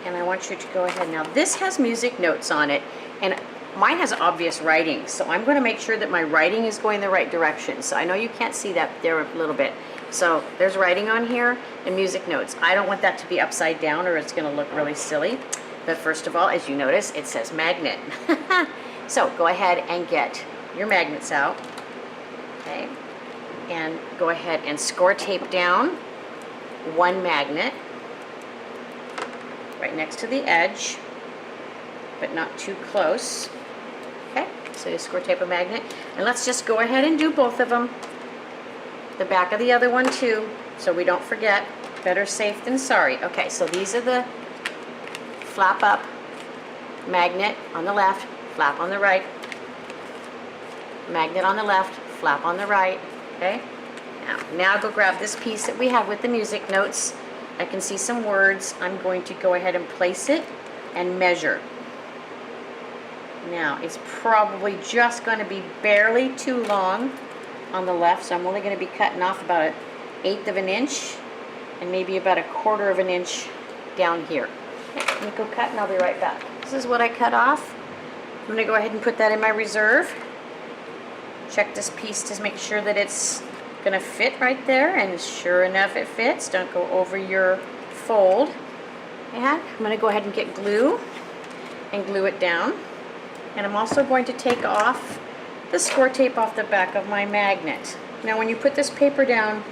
And I want you to go ahead. Now this has music notes on it, and mine has obvious writing, so I'm going to make sure that my writing is going the right direction. So I know you can't see that there a little bit. So there's writing on here and music notes. I don't want that to be upside down or it's going to look really silly. But first of all, as you notice, it says magnet. So go ahead and get your magnets out. Okay. And go ahead and score tape down one magnet right next to the edge, but not too close. Okay, so you score tape a magnet, and let's just go ahead and do both of them. The back of the other one too, so we don't forget. Better safe than sorry. Okay, so these are the flap up magnet on the left, flap on the right, magnet on the left, flap on the right. Okay, now go grab this piece that we have with the music notes. I can see some words. I'm going to go ahead and place it and measure. Now, it's probably just going to be barely too long on the left, so I'm only going to be cutting off about 1/8 of an inch and maybe about 1/4 of an inch down here. Okay, I'm going to go cut and I'll be right back. This is what I cut off. I'm going to go ahead and put that in my reserve. Check this piece to make sure that it's going to fit right there, and sure enough it fits. Don't go over your fold. And I'm going to go ahead and get glue and glue it down. And I'm also going to take off the score tape off the back of my magnet. Now when you put this paper down,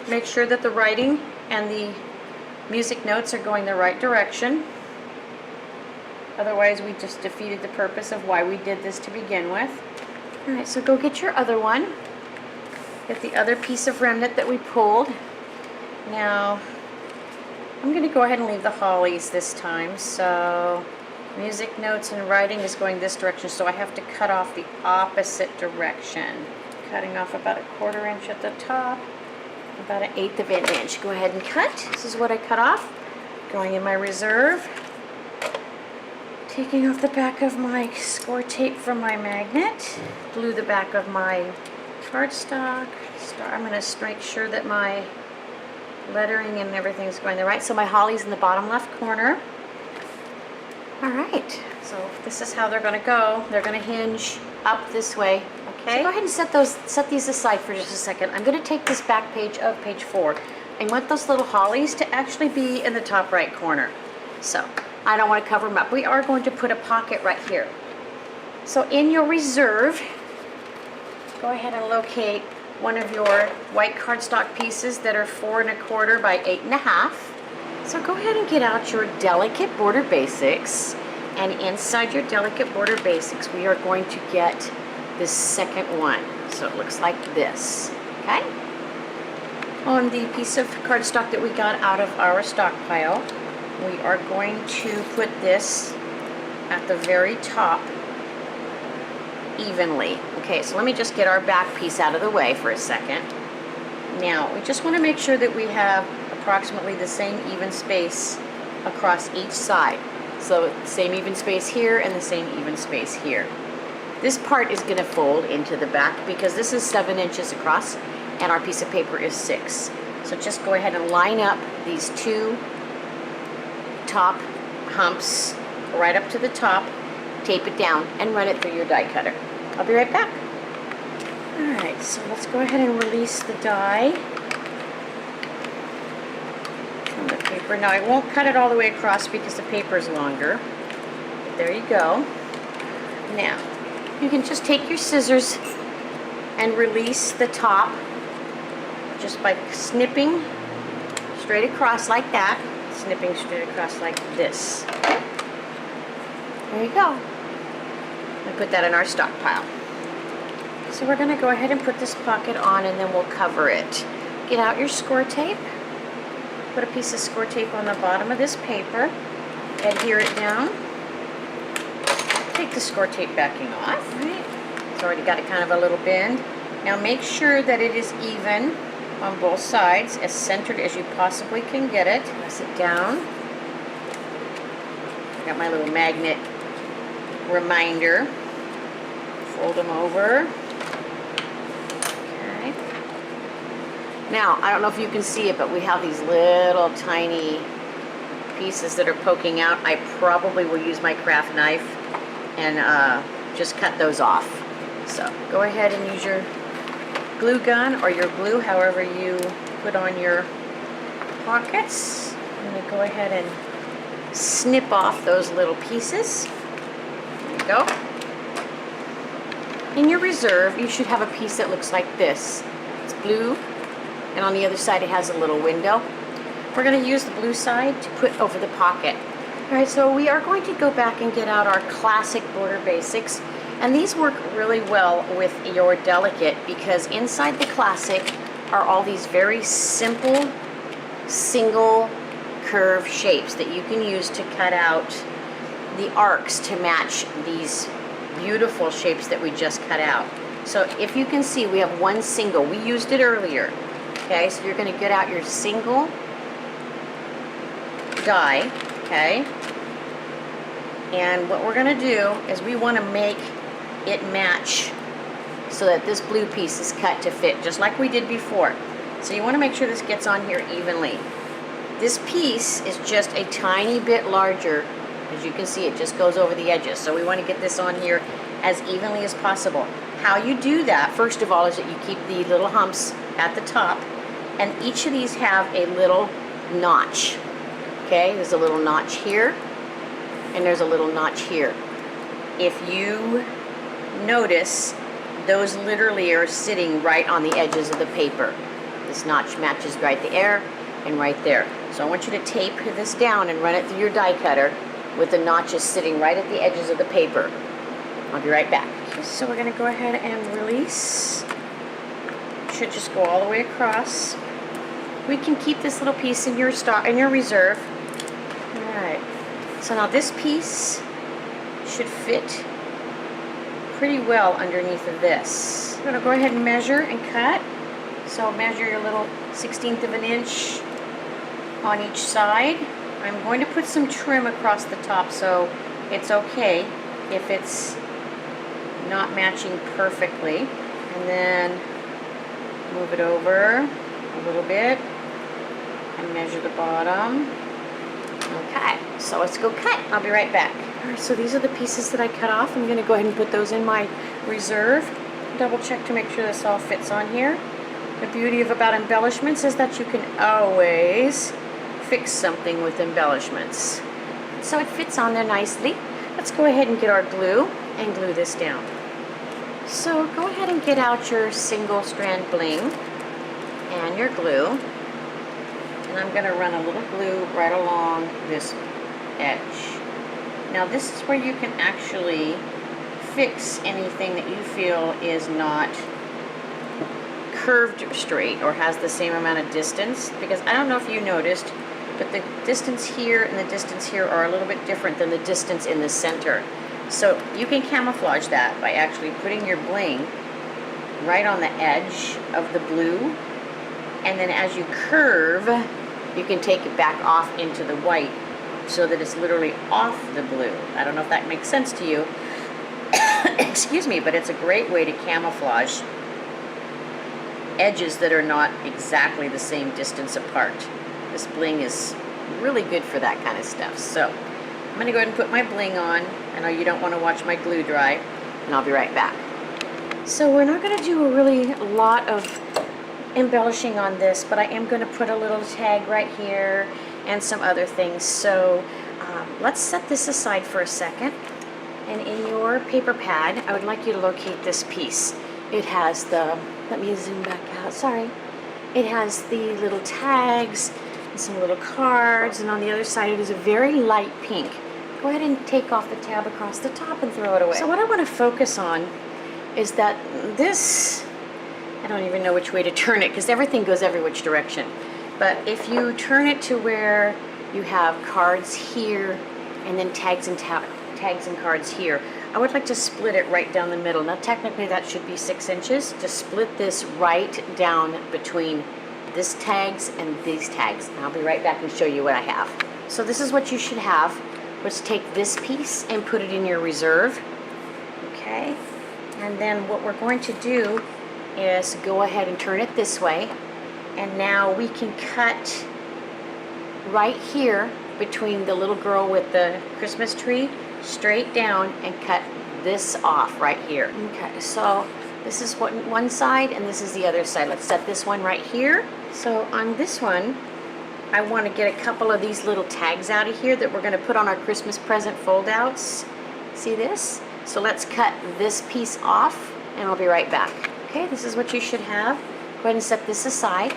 make sure that the writing and the music notes are going the right direction. Otherwise we just defeated the purpose of why we did this to begin with. Alright, so go get your other one. Get the other piece of remnant that we pulled. Now I'm going to go ahead and leave the hollies this time. So music notes and writing is going this direction, so I have to cut off the opposite direction. Cutting off about 1/4 inch at the top, about 1/8 of an inch. Go ahead and cut. This is what I cut off. Going in my reserve. Taking off the back of my score tape from my magnet. Glue the back of my cardstock. I'm going to make sure that my lettering and everything is going the right. So my holly's in the bottom left corner. Alright, so this is how they're going to go. They're going to hinge up this way. Okay, so go ahead and set these aside for just a second. I'm going to take this back page of page 4. I want those little hollies to actually be in the top right corner. So I don't want to cover them up. We are going to put a pocket right here. So in your reserve, go ahead and locate one of your white cardstock pieces that are 4 1/4 by 8 1/2. So go ahead and get out your Delicate Border Basics, and inside your Delicate Border Basics we are going to get this second one. So it looks like this, okay? On the piece of cardstock that we got out of our stockpile, we are going to put this at the very top evenly. Okay, so let me just get our back piece out of the way for a second. Now, we just want to make sure that we have approximately the same even space across each side. So the same even space here and the same even space here. This part is going to fold into the back because this is 7 inches across and our piece of paper is 6. So just go ahead and line up these two top humps right up to the top, tape it down, and run it through your die cutter. I'll be right back. Alright, so let's go ahead and release the die from the paper. Now I won't cut it all the way across because the paper is longer. But there you go. Now, you can just take your scissors and release the top just by snipping straight across like that. snipping straight across like this. There you go. We put that in our stockpile. So we're going to go ahead and put this pocket on, and then we'll cover it. Get out your score tape. Put a piece of score tape on the bottom of this paper. Adhere it down. Take the score tape backing off. Right? It's already got a kind of a little bend. Now make sure that it is even on both sides, as centered as you possibly can get it. Press it down. I got my little magnet reminder. Fold them over. Okay. Now, I don't know if you can see it, but we have these little tiny pieces that are poking out. I probably will use my craft knife and just cut those off. So go ahead and use your glue gun or your glue, however you put on your pockets. I'm going to go ahead and snip off those little pieces. There you go. In your reserve, you should have a piece that looks like this. It's blue, and on the other side it has a little window. We're going to use the blue side to put over the pocket. Alright, so we are going to go back and get out our classic border basics. And these work really well with your delicate, because inside the classic are all these very simple single curve shapes that you can use to cut out the arcs to match these beautiful shapes that we just cut out. So if you can see, we have one single. We used it earlier. Okay, so you're going to get out your single die. Okay, and what we're going to do is we want to make it match so that this blue piece is cut to fit just like we did before. So you want to make sure this gets on here evenly. This piece is just a tiny bit larger. As you can see, it just goes over the edges. So we want to get this on here as evenly as possible. How you do that, first of all, is that you keep the little humps at the top, and each of these have a little notch. Okay, there's a little notch here, and there's a little notch here. If you notice, those literally are sitting right on the edges of the paper. This notch matches right there and right there. So I want you to tape this down and run it through your die cutter with the notches sitting right at the edges of the paper. I'll be right back. So we're going to go ahead and release. Should just go all the way across. We can keep this little piece in your reserve. All right. So now this piece should fit pretty well underneath of this. I'm going to go ahead and measure and cut. So measure your little 1/16 of an inch on each side. I'm going to put some trim across the top, so it's okay if it's not matching perfectly. And then move it over a little bit and measure the bottom. Okay, so let's go cut. I'll be right back. Alright, so these are the pieces that I cut off. I'm going to go ahead and put those in my reserve. Double check to make sure this all fits on here. The beauty about embellishments is that you can always fix something with embellishments. So it fits on there nicely. Let's go ahead and get our glue and glue this down. So go ahead and get out your single strand bling and your glue. And I'm going to run a little glue right along this edge. Now this is where you can actually fix anything that you feel is not curved straight or has the same amount of distance, because I don't know if you noticed, but the distance here and the distance here are a little bit different than the distance in the center. So you can camouflage that by actually putting your bling right on the edge of the blue, and then as you curve, you can take it back off into the white so that it's literally off the blue. I don't know if that makes sense to you. Excuse me, but it's a great way to camouflage edges that are not exactly the same distance apart. This bling is really good for that kind of stuff. So I'm going to go ahead and put my bling on. I know you don't want to watch my glue dry, and I'll be right back. So we're not going to do a really lot of embellishing on this, but I am going to put a little tag right here and some other things. So let's set this aside for a second. And in your paper pad, I would like you to locate this piece. It has the, let me zoom back out, sorry. It has the little tags and some little cards, and on the other side it is a very light pink. Go ahead and take off the tab across the top and throw it away. So what I want to focus on is that this, I don't even know which way to turn it because everything goes every which direction. But if you turn it to where you have cards here and then tags and cards here, I would like to split it right down the middle. Now technically that should be 6 inches. Just split this right down between this tags and these tags. And I'll be right back and show you what I have. So this is what you should have. Let's take this piece and put it in your reserve. Okay. And then what we're going to do is go ahead and turn it this way. And now we can cut right here between the little girl with the Christmas tree straight down and cut this off right here. Okay, so this is one side and this is the other side. Let's set this one right here. So on this one, I want to get a couple of these little tags out of here that we're going to put on our Christmas present foldouts. See this? So let's cut this piece off and I'll be right back. Okay, this is what you should have. Go ahead and set this aside.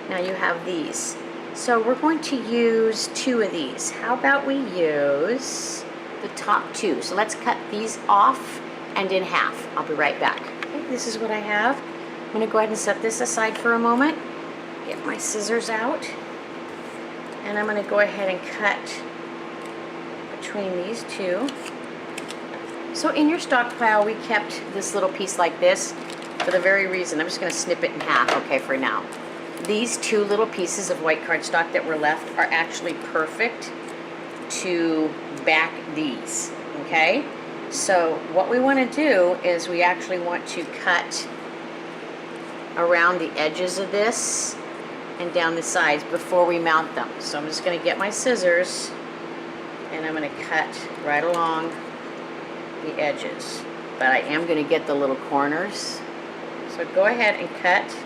Now you have these. So we're going to use 2 of these. How about we use the top 2? So let's cut these off and in half. I'll be right back. Okay, this is what I have. I'm going to go ahead and set this aside for a moment. Get my scissors out. And I'm going to go ahead and cut between these 2. So in your stockpile, we kept this little piece like this for the very reason. I'm just going to snip it in half, okay, for now. These 2 little pieces of white cardstock that were left are actually perfect to back these, okay? So what we want to do is we actually want to cut around the edges of this and down the sides before we mount them. So I'm just going to get my scissors and I'm going to cut right along the edges. But I am going to get the little corners. So go ahead and cut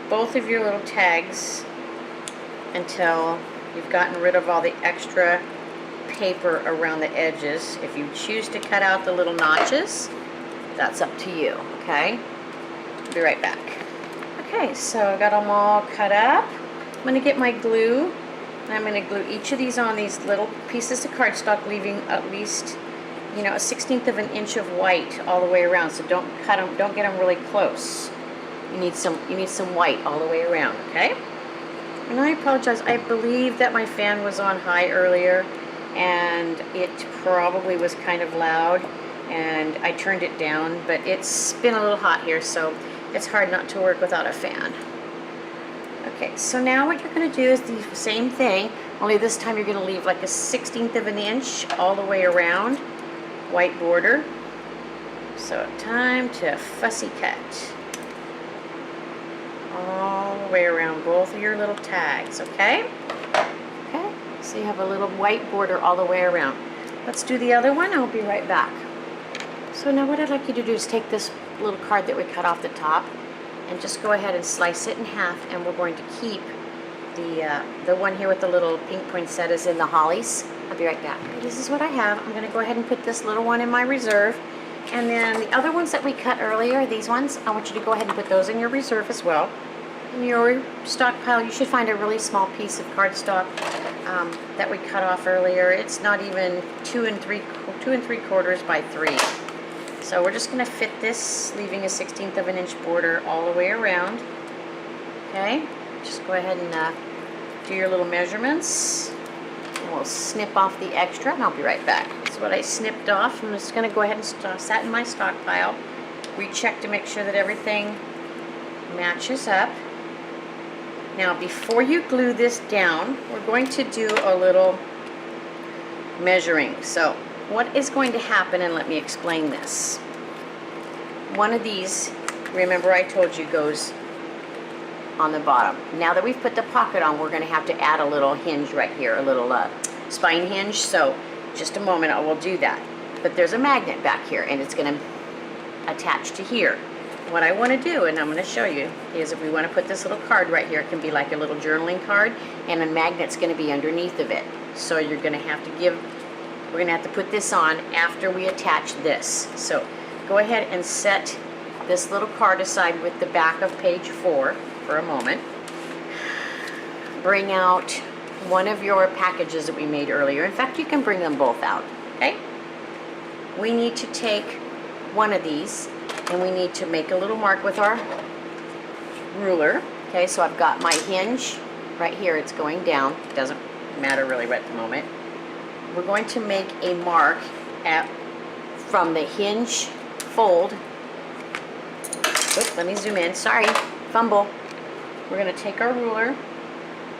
both of your little tags until you've gotten rid of all the extra paper around the edges. If you choose to cut out the little notches, that's up to you, okay? I'll be right back. Okay, so I got them all cut up. I'm going to get my glue, and I'm going to glue each of these on these little pieces of cardstock, leaving at least, you know, a 1/16 of an inch of white all the way around. So don't cut them, don't get them really close. You need some white all the way around, okay? And I apologize. I believe that my fan was on high earlier, and it probably was kind of loud, and I turned it down. But it's been a little hot here, so it's hard not to work without a fan. Okay, so now what you're going to do is the same thing, only this time you're going to leave like a 1/16 of an inch all the way around, white border. So time to fussy cut all the way around both of your little tags, okay? Okay, so you have a little white border all the way around. Let's do the other one. I'll be right back. So now what I'd like you to do is take this little card that we cut off the top and just go ahead and slice it in half, and we're going to keep the one here with the little pink poinsettias in the hollies. I'll be right back. This is what I have. I'm going to go ahead and put this little one in my reserve, and then the other ones that we cut earlier, these ones, I want you to go ahead and put those in your reserve as well. In your stockpile, you should find a really small piece of cardstock that we cut off earlier. It's not even 2 3/4 by 3. So we're just going to fit this, leaving a 1/16 of an inch border all the way around. Okay, just go ahead and do your little measurements. And we'll snip off the extra, and I'll be right back. This is what I snipped off. I'm just going to go ahead and set in my stockpile. Recheck to make sure that everything matches up. Now, before you glue this down, we're going to do a little measuring. So what is going to happen, and let me explain this. One of these, remember I told you, goes on the bottom. Now that we've put the pocket on, we're going to have to add a little hinge right here, a little spine hinge. So just a moment, I will do that. But there's a magnet back here, and it's going to attach to here. What I want to do, and I'm going to show you, is if we want to put this little card right here, it can be like a little journaling card, and a magnet's going to be underneath of it. So you're going to have to we're going to have to put this on after we attach this. So go ahead and set this little card aside with the back of page 4 for a moment. bring out one of your packages that we made earlier. In fact, you can bring them both out, okay? We need to take one of these and we need to make a little mark with our ruler. Okay, so I've got my hinge right here. It's going down. It doesn't matter really right at the moment. We're going to make a mark from the hinge fold. Oops, let me zoom in. Sorry, fumble. We're going to take our ruler,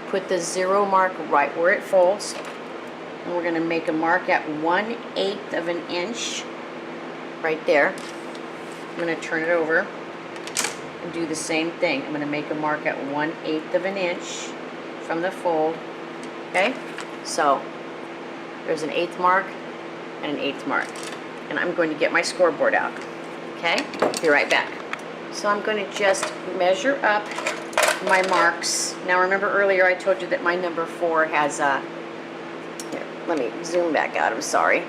put the 0 mark right where it folds, and we're going to make a mark at 1/8 of an inch right there. I'm going to turn it over and do the same thing. I'm going to make a mark at 1/8 of an inch from the fold. Okay, so there's an 1/8 mark and an 1/8 mark, and I'm going to get my scoreboard out. Okay, be right back. So I'm going to just measure up my marks. Now remember earlier I told you that my number 4 has a, here, let me zoom back out, I'm sorry.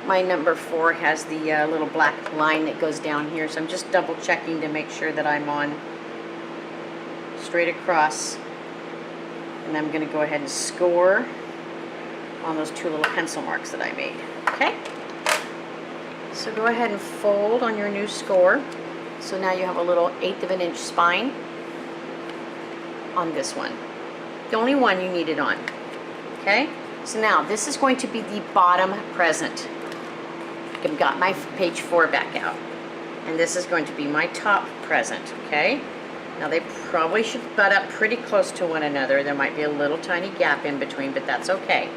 My number 4 has the little black line that goes down here, so I'm just double checking to make sure that I'm on straight across. And I'm going to go ahead and score on those 2 little pencil marks that I made. Okay? So go ahead and fold on your new score. So now you have a little 1/8 of an inch spine on this one. The only one you need it on. Okay? So now this is going to be the bottom present. I've got my page 4 back out. And this is going to be my top present. Okay? Now they probably should butt up pretty close to one another. There might be a little tiny gap in between, but that's okay.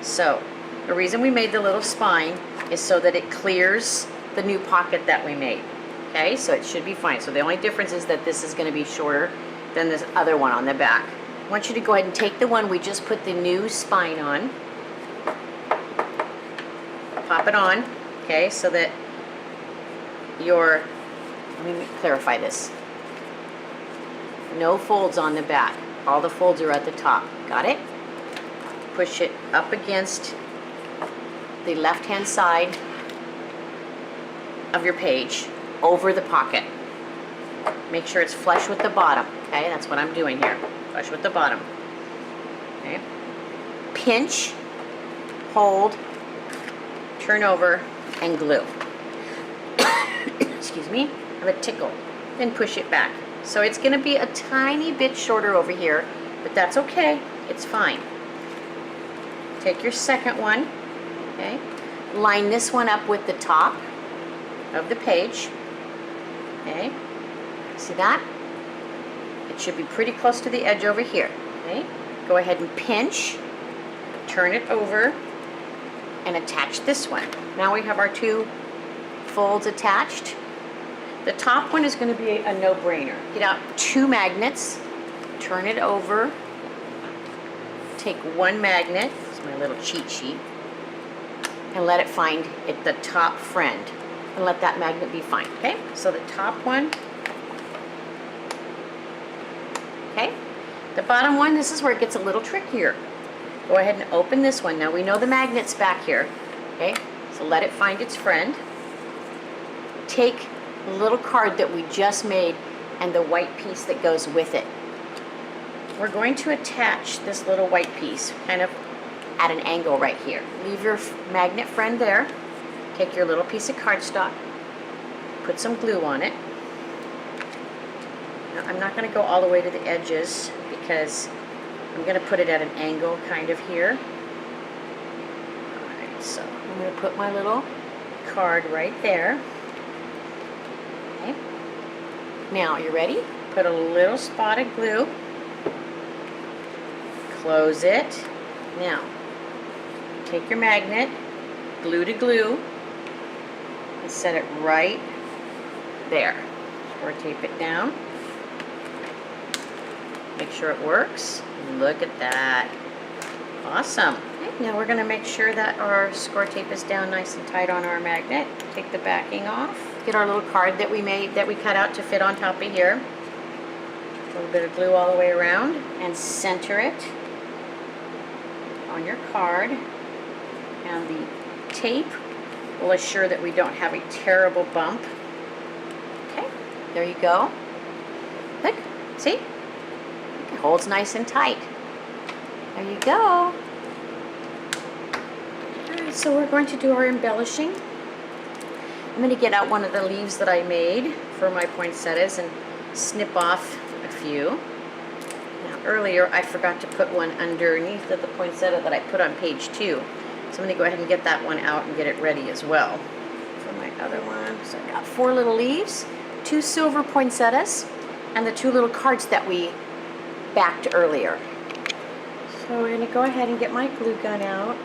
So the reason we made the little spine is so that it clears the new pocket that we made. Okay, so it should be fine. So the only difference is that this is going to be shorter than this other one on the back. I want you to go ahead and take the one we just put the new spine on. Pop it on, okay, so that let me clarify this. No folds on the back. All the folds are at the top. Got it? Push it up against the left-hand side of your page over the pocket. Make sure it's flush with the bottom. Okay, that's what I'm doing here. Flush with the bottom. Okay. Pinch, hold, turn over, and glue. Excuse me. Have a tickle. Then push it back. So it's going to be a tiny bit shorter over here, but that's okay. It's fine. Take your second one. Okay. Line this one up with the top of the page. Okay. See that? It should be pretty close to the edge over here. Okay. Go ahead and pinch, turn it over, and attach this one. Now we have our 2 folds attached. The top one is going to be a no-brainer. Get out 2 magnets, turn it over, take 1 magnet, it's my little cheat sheet, and let it find the top friend. And let that magnet be fine, okay? So the top one, okay? The bottom one, this is where it gets a little trickier. Go ahead and open this one. Now we know the magnet's back here, okay? So let it find its friend. Take the little card that we just made and the white piece that goes with it. We're going to attach this little white piece kind of at an angle right here. Leave your magnet friend there. Take your little piece of cardstock, put some glue on it. Now, I'm not going to go all the way to the edges because I'm going to put it at an angle kind of here. Alright, so I'm going to put my little card right there. Okay. Now, you ready? Put a little spot of glue. Close it. Now, take your magnet, glue to glue, and set it right there. Or tape it down. Make sure it works. Look at that. Awesome. Okay, now we're going to make sure that our score tape is down nice and tight on our magnet. Take the backing off. Get our little card that we made, that we cut out to fit on top of here. A little bit of glue all the way around and center it on your card. And the tape will assure that we don't have a terrible bump. Okay, there you go. Look, see? It holds nice and tight. There you go. Alright, so we're going to do our embellishing. I'm going to get out one of the leaves that I made for my poinsettias and snip off a few. Now earlier I forgot to put one underneath of the poinsettia that I put on page 2. So I'm going to go ahead and get that one out and get it ready as well. For my other one, so I got 4 little leaves, 2 silver poinsettias, and the 2 little cards that we backed earlier. So we're going to go ahead and get my glue gun out.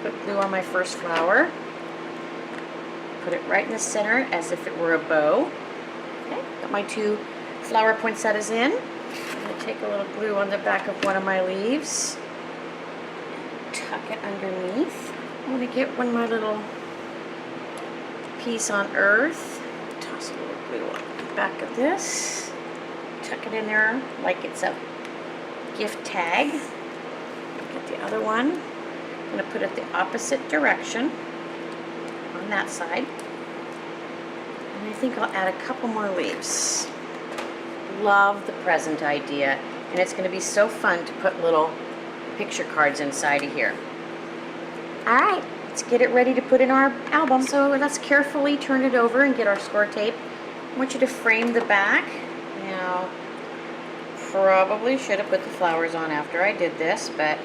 Put glue on my first flower. Put it right in the center as if it were a bow. Okay, got my 2 flower poinsettias in. I'm going to take a little glue on the back of one of my leaves. Tuck it underneath. I'm going to get one of my little piece on earth. Toss a little glue on the back of this. Tuck it in there like it's a gift tag. Get the other one. I'm going to put it the opposite direction on that side. And I think I'll add a couple more leaves. Love the present idea. And it's going to be so fun to put little picture cards inside of here. Alright, let's get it ready to put in our album. So let's carefully turn it over and get our score tape. I want you to frame the back. Now, probably should have put the flowers on after I did this, but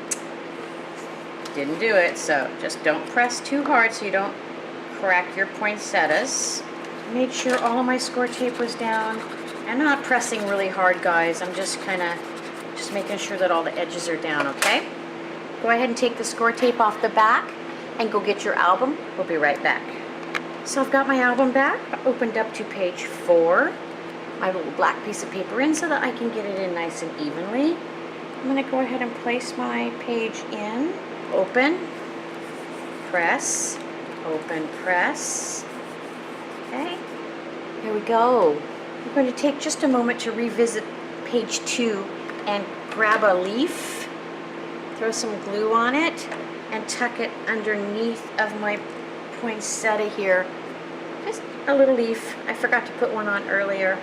didn't do it. So just don't press too hard so you don't crack your poinsettias. Made sure all of my score tape was down. I'm not pressing really hard, guys. I'm just making sure that all the edges are down, okay? Go ahead and take the score tape off the back and go get your album. We'll be right back. So I've got my album back. I opened up to page 4. My little black piece of paper in so that I can get it in nice and evenly. I'm going to go ahead and place my page in. Open, press, open, press. Okay, here we go. I'm going to take just a moment to revisit page 2 and grab a leaf, throw some glue on it, and tuck it underneath of my poinsettia here. Just a little leaf. I forgot to put one on earlier.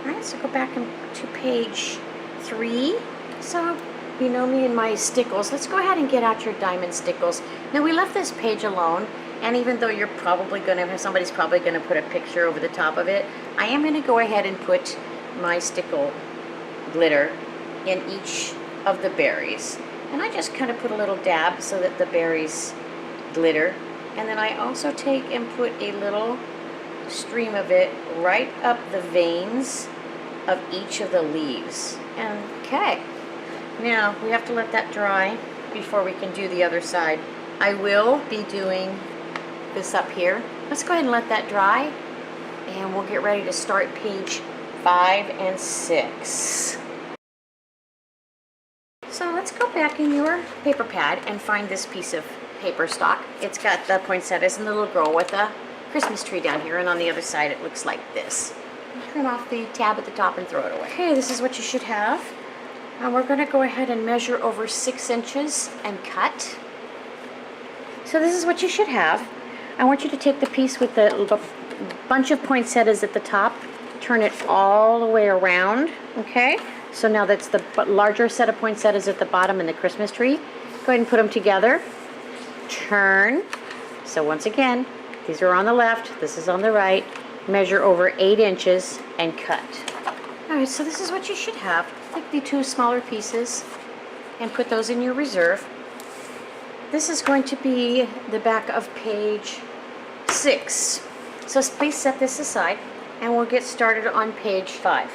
Alright, so go back to page 3. So, you know me and my stickles. Let's go ahead and get out your diamond stickles. Now, we left this page alone, and even though you're probably going to, somebody's probably going to put a picture over the top of it, I am going to go ahead and put my stickle glitter in each of the berries. And I just kind of put a little dab so that the berries glitter. And then I also take and put a little stream of it right up the veins of each of the leaves. And okay, now we have to let that dry before we can do the other side. I will be doing this up here. Let's go ahead and let that dry, and we'll get ready to start page 5 and 6. So let's go back in your paper pad and find this piece of paper stock. It's got the poinsettias and the little girl with a Christmas tree down here, and on the other side it looks like this. Turn off the tab at the top and throw it away. Okay, this is what you should have. And we're going to go ahead and measure over 6 inches and cut. So this is what you should have. I want you to take the piece with the bunch of poinsettias at the top, turn it all the way around, okay? So now that's the larger set of poinsettias at the bottom and the Christmas tree. Go ahead and put them together. Turn. So once again, these are on the left, this is on the right. Measure over 8 inches and cut. Alright, so this is what you should have. Take the 2 smaller pieces and put those in your reserve. This is going to be the back of page 6. So please set this aside and we'll get started on page 5.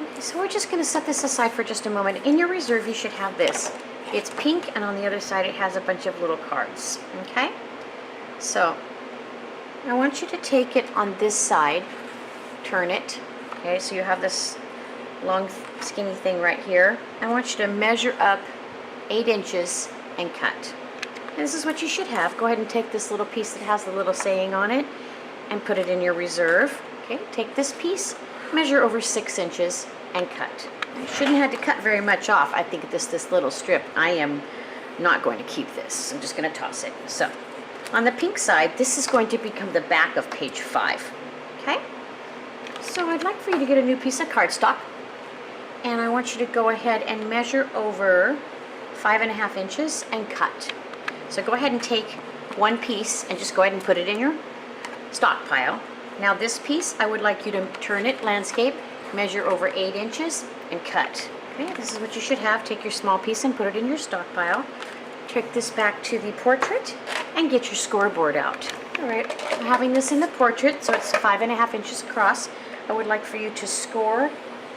Okay, so we're just going to set this aside for just a moment. In your reserve you should have this. It's pink, and on the other side it has a bunch of little cards. Okay? So I want you to take it on this side, turn it. Okay, so you have this long skinny thing right here. I want you to measure up 8 inches and cut. And this is what you should have. Go ahead and take this little piece that has the little saying on it and put it in your reserve. Okay, take this piece, measure over 6 inches and cut. I shouldn't have to cut very much off. I think this little strip, I am not going to keep this. I'm just going to toss it. So on the pink side, this is going to become the back of page 5. Okay? So I'd like for you to get a new piece of cardstock. and I want you to go ahead and measure over 5.5 inches and cut. So go ahead and take one piece and just go ahead and put it in your stock pile. Now this piece, I would like you to turn it landscape, measure over 8 inches and cut. Okay, this is what you should have. Take your small piece and put it in your stock pile. Take this back to the portrait and get your scoreboard out. All right, I'm having this in the portrait, so it's 5.5 inches across. I would like for you to score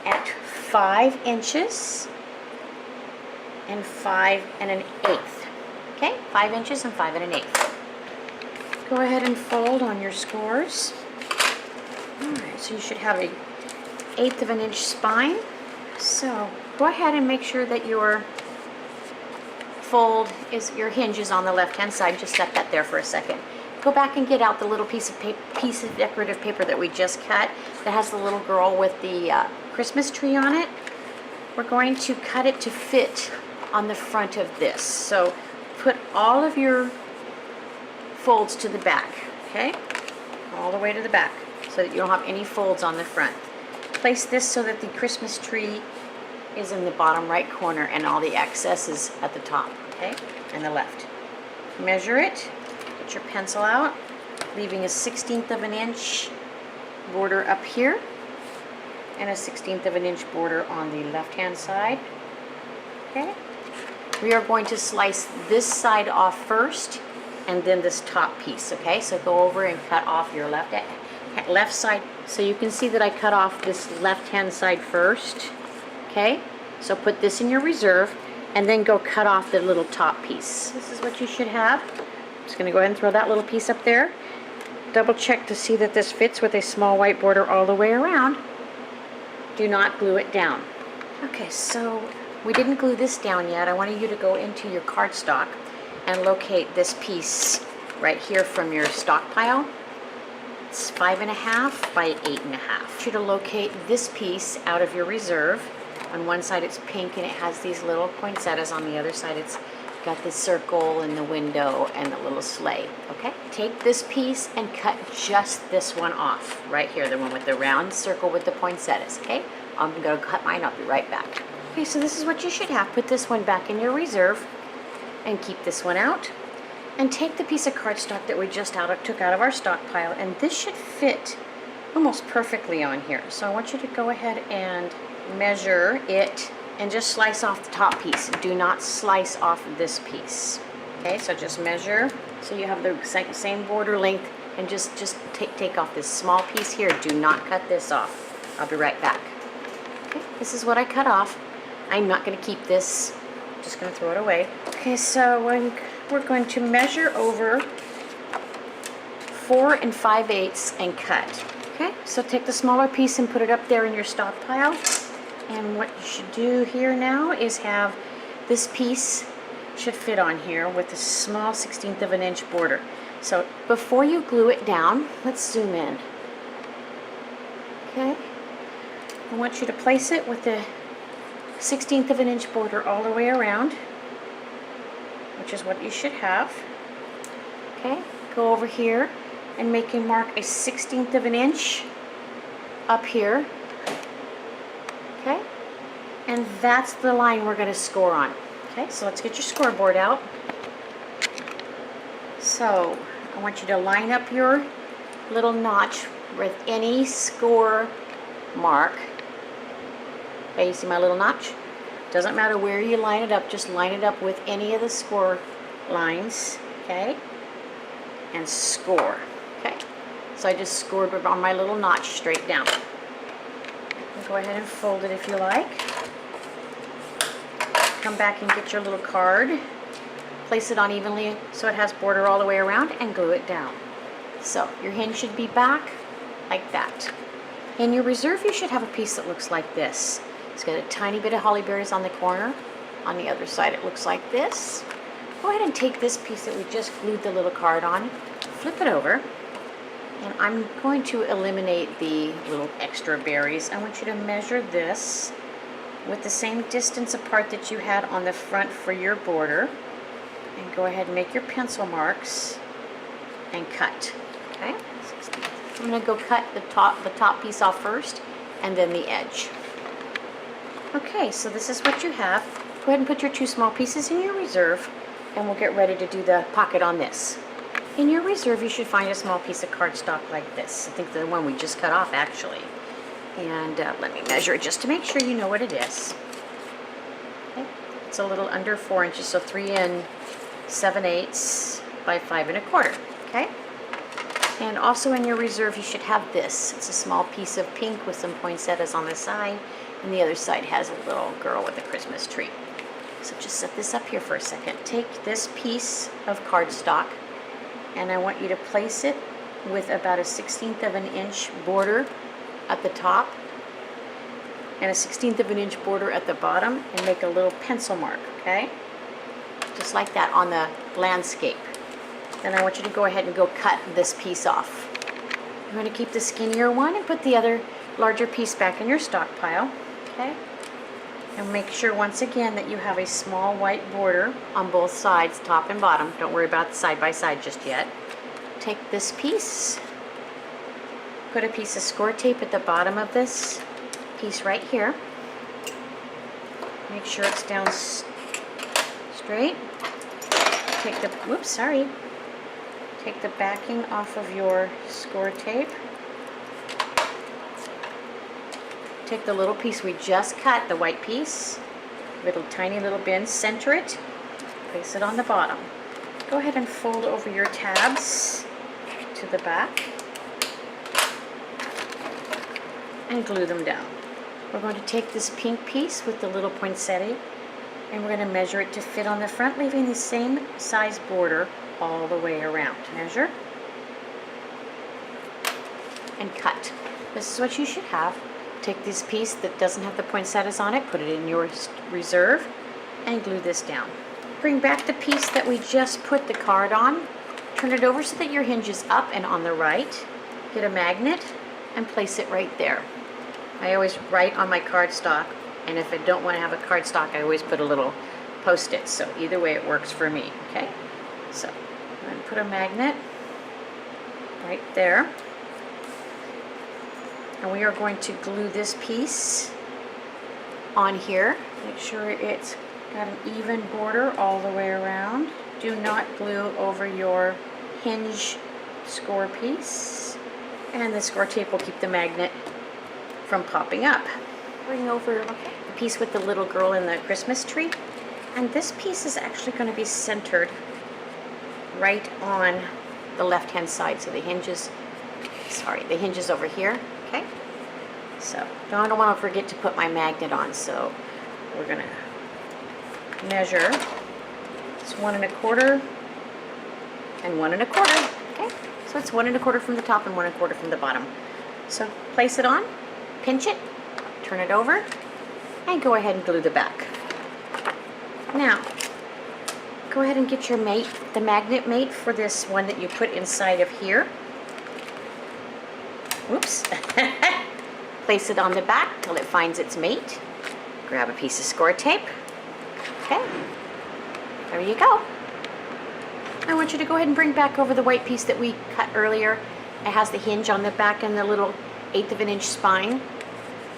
at 5 inches and 5 1/8. Okay, 5 inches and 5 1/8. Go ahead and fold on your scores. All right, so you should have a 1/8 of an inch spine. So go ahead and make sure that your fold is, your hinge is on the left hand side. Just set that there for a second. Go back and get out the little piece of decorative paper that we just cut that has the little girl with the Christmas tree on it. We're going to cut it to fit on the front of this. So put all of your folds to the back, okay? All the way to the back so that you don't have any folds on the front. Place this so that the Christmas tree is in the bottom right corner and all the excess is at the top, okay? And the left. Measure it. Get your pencil out, leaving a 1/16 of an inch border up here and a 1/16 of an inch border on the left hand side. Okay, we are going to slice this side off first and then this top piece. Okay, so go over and cut off your left side. So you can see that I cut off this left hand side first. Okay, so put this in your reserve and then go cut off the little top piece. This is what you should have. Just going to go ahead and throw that little piece up there. Double check to see that this fits with a small white border all the way around. Do not glue it down. Okay, so we didn't glue this down yet. I wanted you to go into your cardstock and locate this piece right here from your stock pile. It's 5.5 by 8.5. I want you to locate this piece out of your reserve. On one side it's pink and it has these little poinsettias. On the other side it's got the circle and the window and the little sleigh. Okay, take this piece and cut just this one off right here, the one with the round circle with the poinsettias. Okay, I'm gonna cut mine. I'll be right back. Okay, so this is what you should have. Put this one back in your reserve and keep this one out, and take the piece of cardstock that we just took out of our stockpile, and this should fit almost perfectly on here. So I want you to go ahead and measure it and just slice off the top piece. Do not slice off this piece. Okay, so just measure so you have the same border length, and just take off this small piece here. Do not cut this off. I'll be right back. Okay, this is what I cut off. I'm not going to keep this. I'm just going to throw it away. Okay, so we're going to measure over 4 5/8 and cut. Okay, so take the smaller piece and put it up there in your stockpile. And what you should do here now is have this piece should fit on here with a small 1/16 of an inch border. So before you glue it down, let's zoom in. Okay, I want you to place it with the 1/16 of an inch border all the way around, which is what you should have. Okay, go over here and make a mark a 1/16 of an inch up here. Okay, and that's the line we're going to score on. Okay, so let's get your scoreboard out. So I want you to line up your little notch with any score mark. Okay, you see my little notch? Doesn't matter where you line it up, just line it up with any of the score lines. Okay, and score. Okay, so I just scored on my little notch straight down. Go ahead and fold it if you like. Come back and get your little card. Place it on evenly so it has border all the way around, and glue it down. So your hinge should be back like that. In your reserve you should have a piece that looks like this. It's got a tiny bit of holly berries on the corner. On the other side it looks like this. Go ahead and take this piece that we just glued the little card on, flip it over, and I'm going to eliminate the little extra berries. I want you to measure this with the same distance apart that you had on the front for your border, and go ahead and make your pencil marks and cut. Okay, I'm going to go cut the top piece off first and then the edge. Okay, so this is what you have. Go ahead and put your 2 small pieces in your reserve, and we'll get ready to do the pocket on this. In your reserve, you should find a small piece of cardstock like this. I think the one we just cut off, actually. And let me measure it just to make sure you know what it is. Okay. It's a little under 4 inches, so 3 7/8 by 5 1/4. Okay. And also in your reserve, you should have this. It's a small piece of pink with some poinsettias on the side, and the other side has a little girl with a Christmas tree. So just set this up here for a second. Take this piece of cardstock, and I want you to place it with about a 1/16 of an inch border at the top and a 1/16 of an inch border at the bottom, and make a little pencil mark, okay? Just like that on the landscape. Then I want you to go ahead and go cut this piece off. I'm going to keep the skinnier one and put the other larger piece back in your stockpile, okay? And make sure once again that you have a small white border on both sides, top and bottom. Don't worry about the side by side just yet. Take this piece, put a piece of score tape at the bottom of this piece right here. Make sure it's down straight. Take the, whoops, sorry. Take the backing off of your score tape. Take the little piece we just cut, the white piece, tiny little bin, center it, place it on the bottom. Go ahead and fold over your tabs to the back and glue them down. We're going to take this pink piece with the little poinsettia, and we're going to measure it to fit on the front, leaving the same size border all the way around. Measure and cut. This is what you should have. Take this piece that doesn't have the poinsettias on it, put it in your reserve, and glue this down. Bring back the piece that we just put the card on, turn it over so that your hinge is up and on the right. Get a magnet and place it right there. I always write on my cardstock, and if I don't want to have a cardstock, I always put a little post-it, so either way it works for me, okay? So I'm going to put a magnet right there. And we are going to glue this piece on here. Make sure it's got an even border all the way around. Do not glue over your hinge score piece. And the score tape will keep the magnet from popping up. Bring over the piece with the little girl in the Christmas tree. And this piece is actually going to be centered right on the left-hand side. So the hinges, the hinges over here. Okay, so I don't want to forget to put my magnet on, so we're going to measure. It's 1 1/4 and 1 1/4. Okay, so it's 1 1/4 from the top and 1 1/4 from the bottom. So place it on, pinch it, turn it over, and go ahead and glue the back. Now, go ahead and get your mate, the magnet mate for this one that you put inside of here. Whoops. Place it on the back till it finds its mate. Grab a piece of score tape. Okay. There you go. I want you to go ahead and bring back over the white piece that we cut earlier. It has the hinge on the back and the little 1/8 of an inch spine.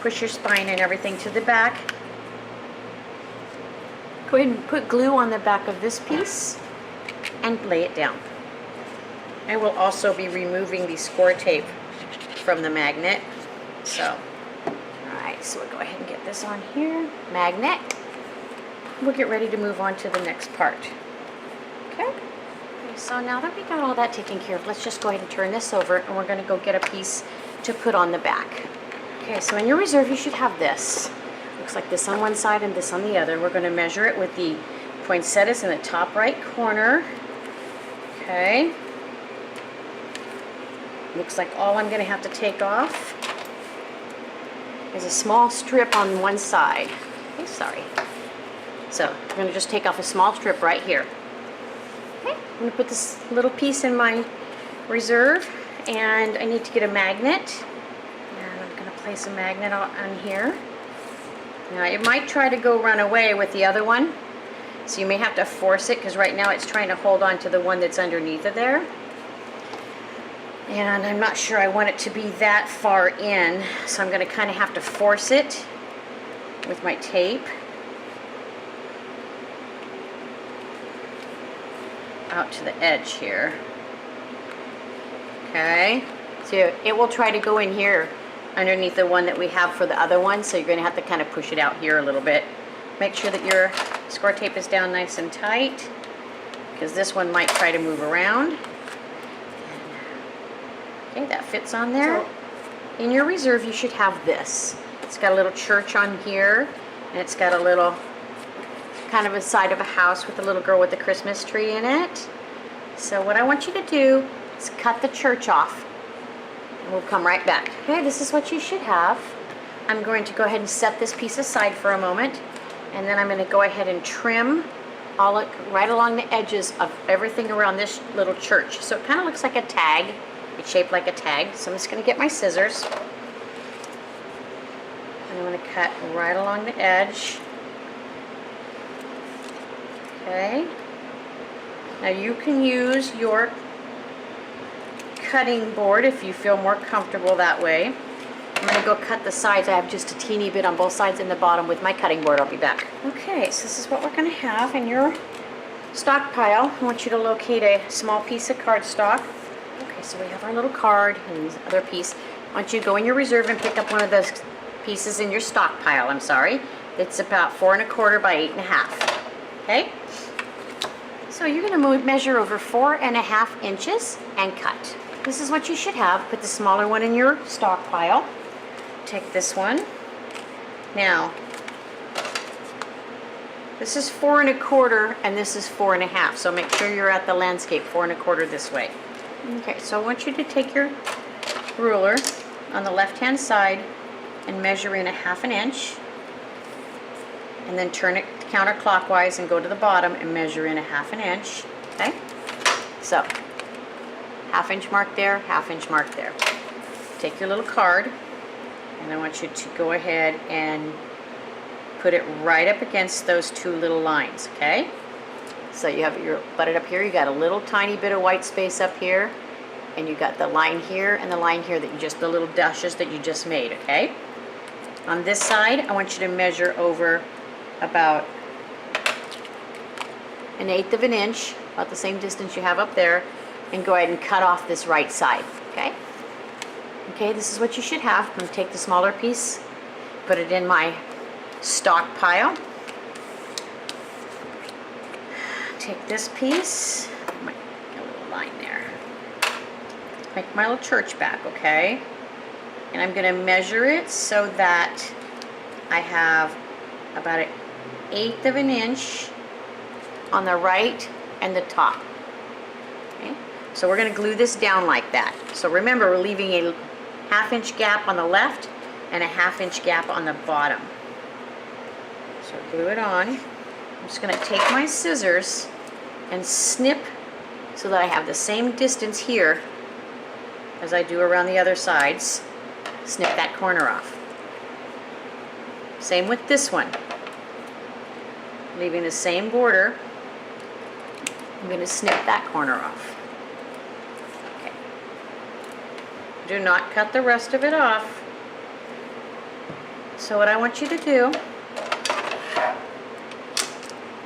Push your spine and everything to the back. Go ahead and put glue on the back of this piece and lay it down. I will also be removing the score tape from the magnet. So, alright, so we'll go ahead and get this on here. Magnet. We'll get ready to move on to the next part. Okay? So now that we got all that taken care of, let's just go ahead and turn this over, and we're going to go get a piece to put on the back. Okay, so in your reserve you should have this. Looks like this on one side and this on the other. We're going to measure it with the poinsettias in the top right corner. Okay. Looks like all I'm going to have to take off is a small strip on one side. Okay, sorry. So I'm going to just take off a small strip right here. Okay, I'm going to put this little piece in my reserve, and I need to get a magnet. And I'm going to place a magnet on here. Now it might try to go run away with the other one, so you may have to force it, because right now it's trying to hold on to the one that's underneath of there. And I'm not sure I want it to be that far in, so I'm going to kind of have to force it with my tape out to the edge here. Okay, so it will try to go in here underneath the one that we have for the other one, so you're going to have to kind of push it out here a little bit. Make sure that your score tape is down nice and tight, because this one might try to move around. Okay, that fits on there. So in your reserve you should have this. It's got a little church on here, and it's got a little kind of a side of a house with a little girl with a Christmas tree in it. So what I want you to do is cut the church off, and we'll come right back. Okay, this is what you should have. I'm going to go ahead and set this piece aside for a moment, and then I'm going to go ahead and trim right along the edges of everything around this little church. So it kind of looks like a tag. It's shaped like a tag. So I'm just going to get my scissors, and I'm going to cut right along the edge. Okay. Now you can use your cutting board if you feel more comfortable that way. I'm going to go cut the sides. I have just a teeny bit on both sides and the bottom with my cutting board. I'll be back. Okay, so this is what we're going to have in your stockpile. I want you to locate a small piece of cardstock. Okay, so we have our little card and this other piece. I want you to go in your reserve and pick up one of those pieces in your stockpile. I'm sorry. It's about 4 1/4 by 8 1/2. Okay? So you're going to measure over 4 1/2 inches and cut. This is what you should have. Put the smaller one in your stockpile. Take this one. Now, this is 4 1/4 and this is 4 1/2. So make sure you're at the landscape 4 1/4 this way. Okay, so I want you to take your ruler on the left-hand side and measure in 1/2 inch. And then turn it counterclockwise and go to the bottom and measure in 1/2 inch. Okay? So, 1/2 inch mark there, 1/2 inch mark there. Take your little card, and I want you to go ahead and put it right up against those two little lines, okay? So you have your butted up here, you got a little tiny bit of white space up here, and you got the line here and the line here that you just, the little dashes that you just made, okay? On this side, I want you to measure over about 1/8 inch, about the same distance you have up there, and go ahead and cut off this right side, okay? Okay, this is what you should have. I'm going to take the smaller piece, put it in my stockpile. Take this piece, might get a little line there. Make my little church back, okay? And I'm going to measure it so that I have about 1/8 inch on the right and the top. Okay? So we're going to glue this down like that. So remember, we're leaving a 1/2 inch gap on the left and a 1/2 inch gap on the bottom. So glue it on. I'm just going to take my scissors and snip so that I have the same distance here as I do around the other sides. Snip that corner off. Same with this one. Leaving the same border, I'm going to snip that corner off. Okay. Do not cut the rest of it off. So what I want you to do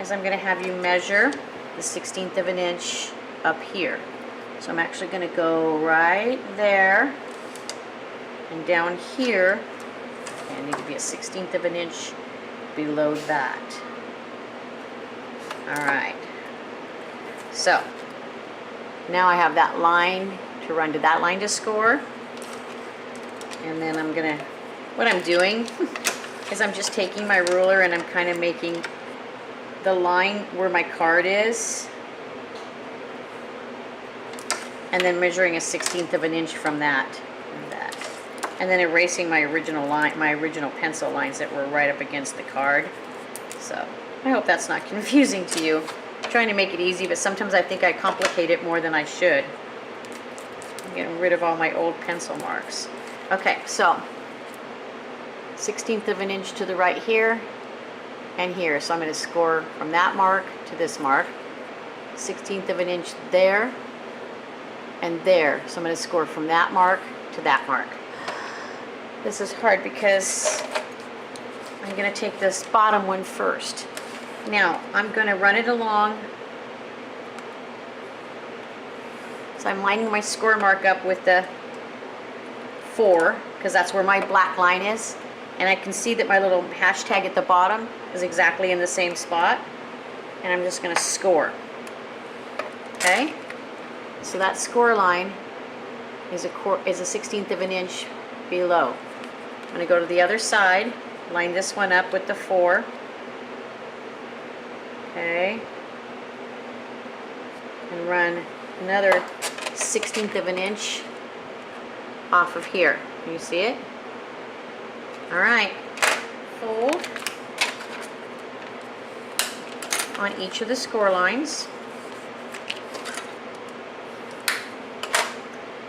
is I'm going to have you measure the 1/16 of an inch up here. So I'm actually going to go right there and down here. Okay, I need to be a 1/16 of an inch below that. Alright, so now I have that line to run to that line to score, and then I'm gonna, what I'm doing is I'm just taking my ruler and I'm kind of making the line where my card is, and then measuring a 1/16 of an inch from that and that, and then erasing my original line, my original pencil lines that were right up against the card. So I hope that's not confusing to you. I'm trying to make it easy, but sometimes I think I complicate it more than I should. I'm getting rid of all my old pencil marks. Okay, so 1/16 of an inch to the right here and here. So I'm going to score from that mark to this mark. 1/16 of an inch there and there. So I'm going to score from that mark to that mark. This is hard because I'm going to take this bottom one first. Now, I'm going to run it along. So I'm lining my score mark up with the 4, because that's where my black line is. And I can see that my little hashtag at the bottom is exactly in the same spot. And I'm just going to score. Okay? So that score line is a 1/16 of an inch below. I'm going to go to the other side, line this one up with the 4. Okay? And run another 1/16 of an inch off of here. Can you see it? All right. Fold on each of the score lines.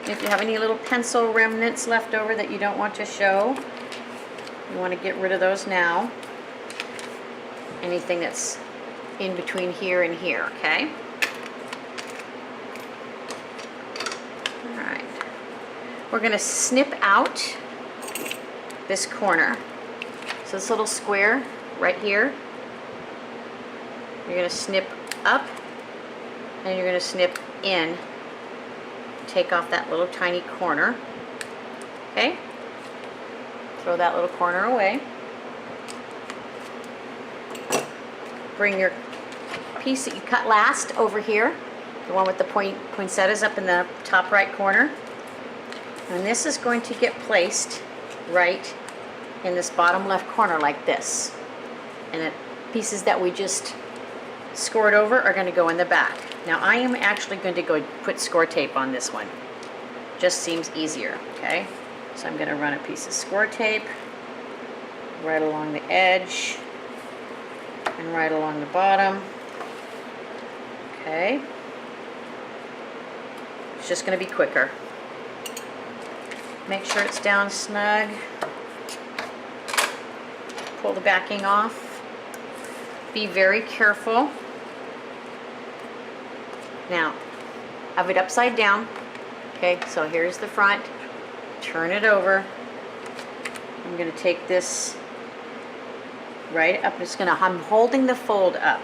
If you have any little pencil remnants left over that you don't want to show, you want to get rid of those now. Anything that's in between here and here, okay? All right. We're going to snip out this corner. So this little square right here, you're going to snip up and you're going to snip in. Take off that little tiny corner. Okay? Throw that little corner away. Bring your piece that you cut last over here, the one with the poinsettias up in the top right corner. And this is going to get placed right in this bottom left corner like this. And the pieces that we just scored over are going to go in the back. Now I am actually going to go put score tape on this one. Just seems easier, okay? So I'm going to run a piece of score tape right along the edge and right along the bottom. Okay. It's just going to be quicker. Make sure it's down snug. Pull the backing off. Be very careful. Now, have it upside down. Okay, so here's the front. Turn it over. I'm going to take this right up. I'm holding the fold up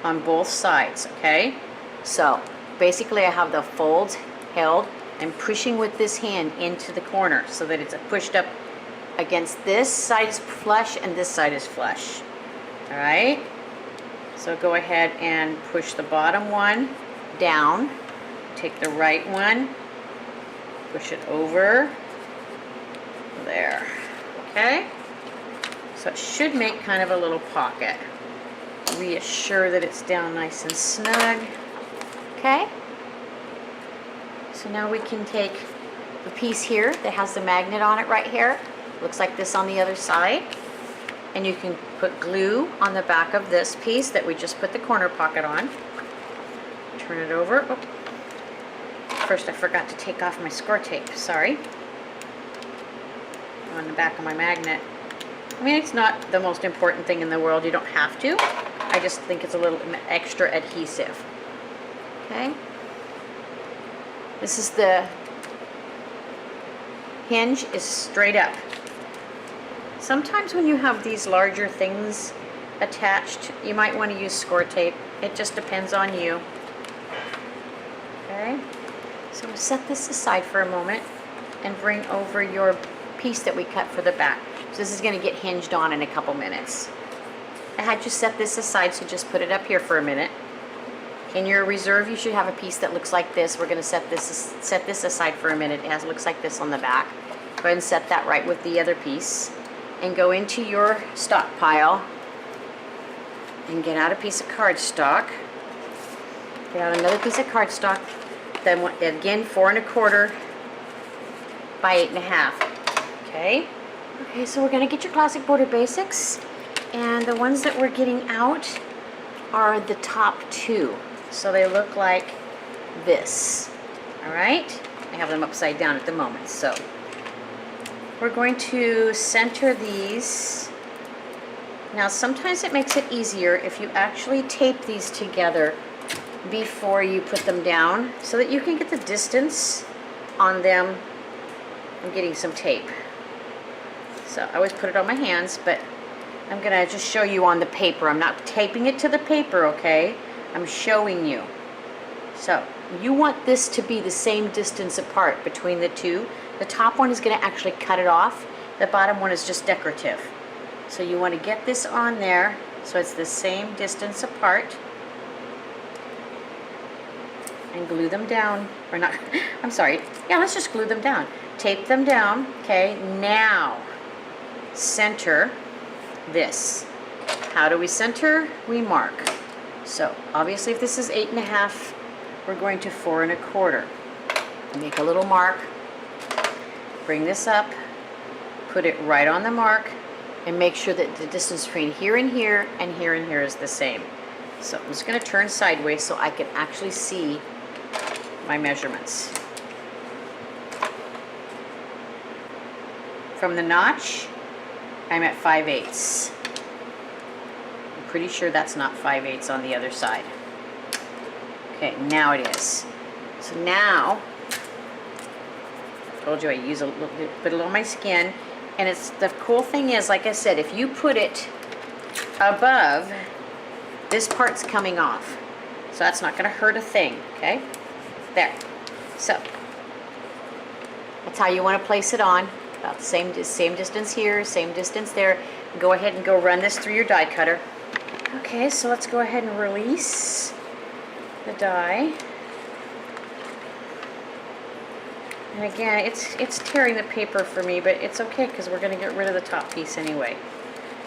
on both sides, okay? So, basically I have the folds held and pushing with this hand into the corner so that it's pushed up against this side is flush and this side is flush. All right? So go ahead and push the bottom one down. Take the right one, push it over there. Okay? So it should make kind of a little pocket. Reassure that it's down nice and snug. Okay? So now we can take the piece here that has the magnet on it right here. Looks like this on the other side. And you can put glue on the back of this piece that we just put the corner pocket on. Turn it over. Oh. First I forgot to take off my score tape, sorry. On the back of my magnet. I mean, it's not the most important thing in the world, you don't have to. I just think it's a little extra adhesive. Okay? This is the hinge is straight up. Sometimes when you have these larger things attached, you might want to use score tape. It just depends on you. Okay? So we'll set this aside for a moment and bring over your piece that we cut for the back. So this is going to get hinged on in a couple minutes. I had you set this aside, so just put it up here for a minute. In your reserve, you should have a piece that looks like this. We're going to set this aside for a minute. It looks like this on the back. Go ahead and set that right with the other piece. And go into your stockpile and get out a piece of cardstock. Get out another piece of cardstock. Then again, 4 1/4 by 8 1/2. Okay. Okay, so we're going to get your classic border basics, and the ones that we're getting out are the top 2. So they look like this. All right. I have them upside down at the moment. So we're going to center these. Now sometimes it makes it easier if you actually tape these together before you put them down so that you can get the distance on them. I'm getting some tape. So I always put it on my hands, but I'm gonna just show you on the paper. I'm not taping it to the paper, okay? I'm showing you. So you want this to be the same distance apart between the two. The top one is gonna actually cut it off. The bottom one is just decorative. So you want to get this on there so it's the same distance apart. And glue them down, or not, I'm sorry. Yeah, let's just glue them down. Tape them down, okay? Now, center this. How do we center? We mark. So, obviously if this is 8.5, we're going to 4 1/4. Make a little mark. Bring this up. Put it right on the mark. And make sure that the distance between here and here and here and here is the same. So I'm just going to turn sideways so I can actually see my measurements. From the notch, I'm at 5/8. I'm pretty sure that's not 5/8 on the other side. Okay, now it is. So now, I told you I use a little bit on my skin. And it's, the cool thing is, like I said, if you put it above, this part's coming off. So that's not gonna hurt a thing, okay? There. So, that's how you wanna place it on. About the same distance here, same distance there. Go ahead and go run this through your die cutter. Okay, so let's go ahead and release the die. And again, it's tearing the paper for me, but it's okay because we're going to get rid of the top piece anyway.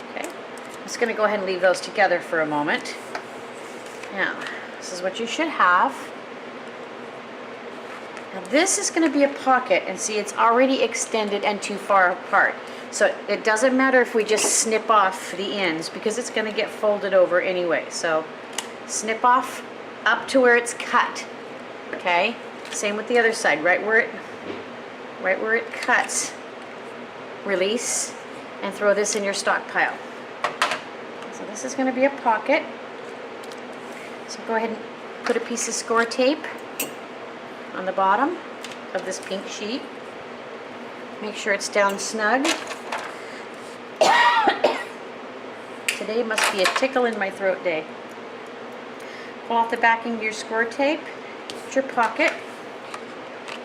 Okay, I'm just going to go ahead and leave those together for a moment. Now, this is what you should have. Now this is going to be a pocket, and see, it's already extended and too far apart. So it doesn't matter if we just snip off the ends because it's going to get folded over anyway. So snip off up to where it's cut. Okay, same with the other side, right where it cuts. Release and throw this in your stockpile. So this is going to be a pocket. So go ahead and put a piece of score tape on the bottom of this pink sheet. Make sure it's down snug. Today must be a tickle in my throat day. Pull off the backing of your score tape. Put your pocket.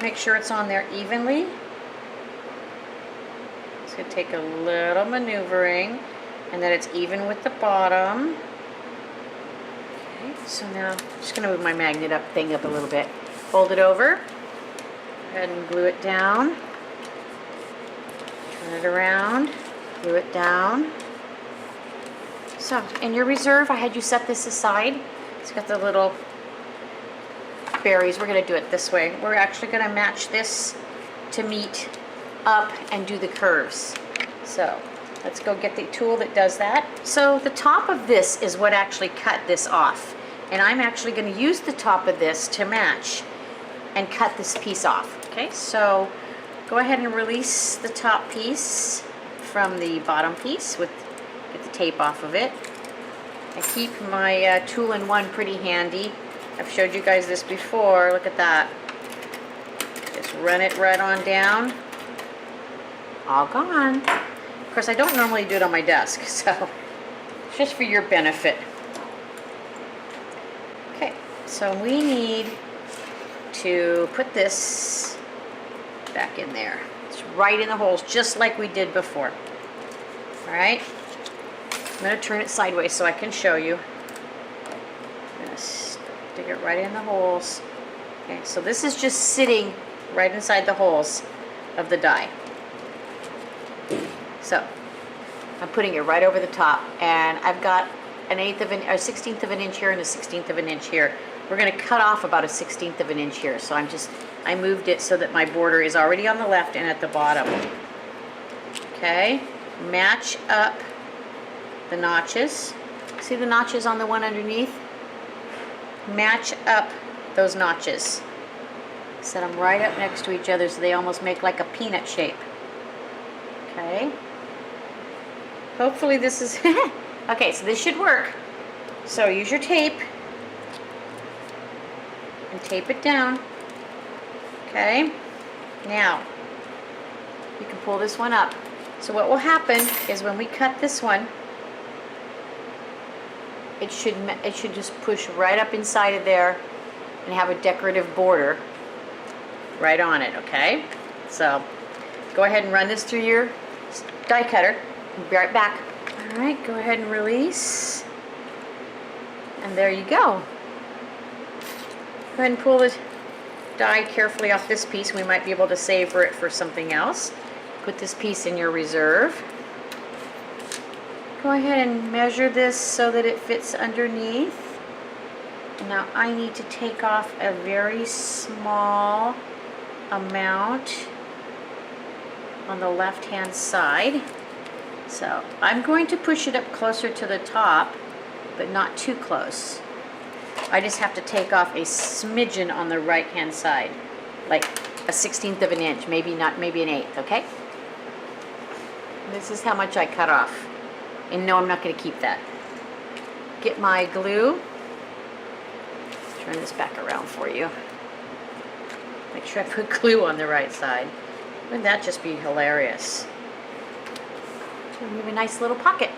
Make sure it's on there evenly. It's going to take a little maneuvering, and that it's even with the bottom. Okay, so now I'm just going to move my magnet thing up a little bit. Fold it over. Go ahead and glue it down. Turn it around. Glue it down. So, in your reserve, I had you set this aside. It's got the little berries. We're going to do it this way. We're actually going to match this to meet up and do the curves. So let's go get the tool that does that. So the top of this is what actually cut this off, and I'm actually going to use the top of this to match and cut this piece off. Okay, so go ahead and release the top piece from the bottom piece with, get the tape off of it. I keep my tool-in-one pretty handy. I've showed you guys this before. Look at that. Just run it right on down. All gone. Of course, I don't normally do it on my desk, so it's just for your benefit. Okay, so we need to put this back in there. It's right in the holes, just like we did before. All right. I'm going to turn it sideways so I can show you. I'm going to stick it right in the holes. Okay, so this is just sitting right inside the holes of the die. So I'm putting it right over the top, and I've got an 1/16 of an inch here and a 1/16 of an inch here. We're going to cut off about a 1/16 of an inch here. So I moved it so that my border is already on the left and at the bottom. Okay, match up the notches. See the notches on the one underneath? Match up those notches. Set them right up next to each other so they almost make like a peanut shape. Okay. Hopefully this is okay, so this should work. So use your tape and tape it down. Okay. Now you can pull this one up. So what will happen is when we cut this one, it should just push right up inside of there and have a decorative border right on it, okay? So go ahead and run this through your die cutter. We'll be right back. All right, go ahead and release. And there you go. Go ahead and pull the die carefully off this piece. We might be able to savor it for something else. Put this piece in your reserve. Go ahead and measure this so that it fits underneath. Now I need to take off a very small amount on the left hand side. So I'm going to push it up closer to the top, but not too close. I just have to take off a smidgen on the right hand side, like a 1/16 of an inch, maybe an 1/8, okay? This is how much I cut off. And no, I'm not going to keep that. Get my glue. Turn this back around for you. Make sure I put glue on the right side. Wouldn't that just be hilarious? So we have a nice little pocket.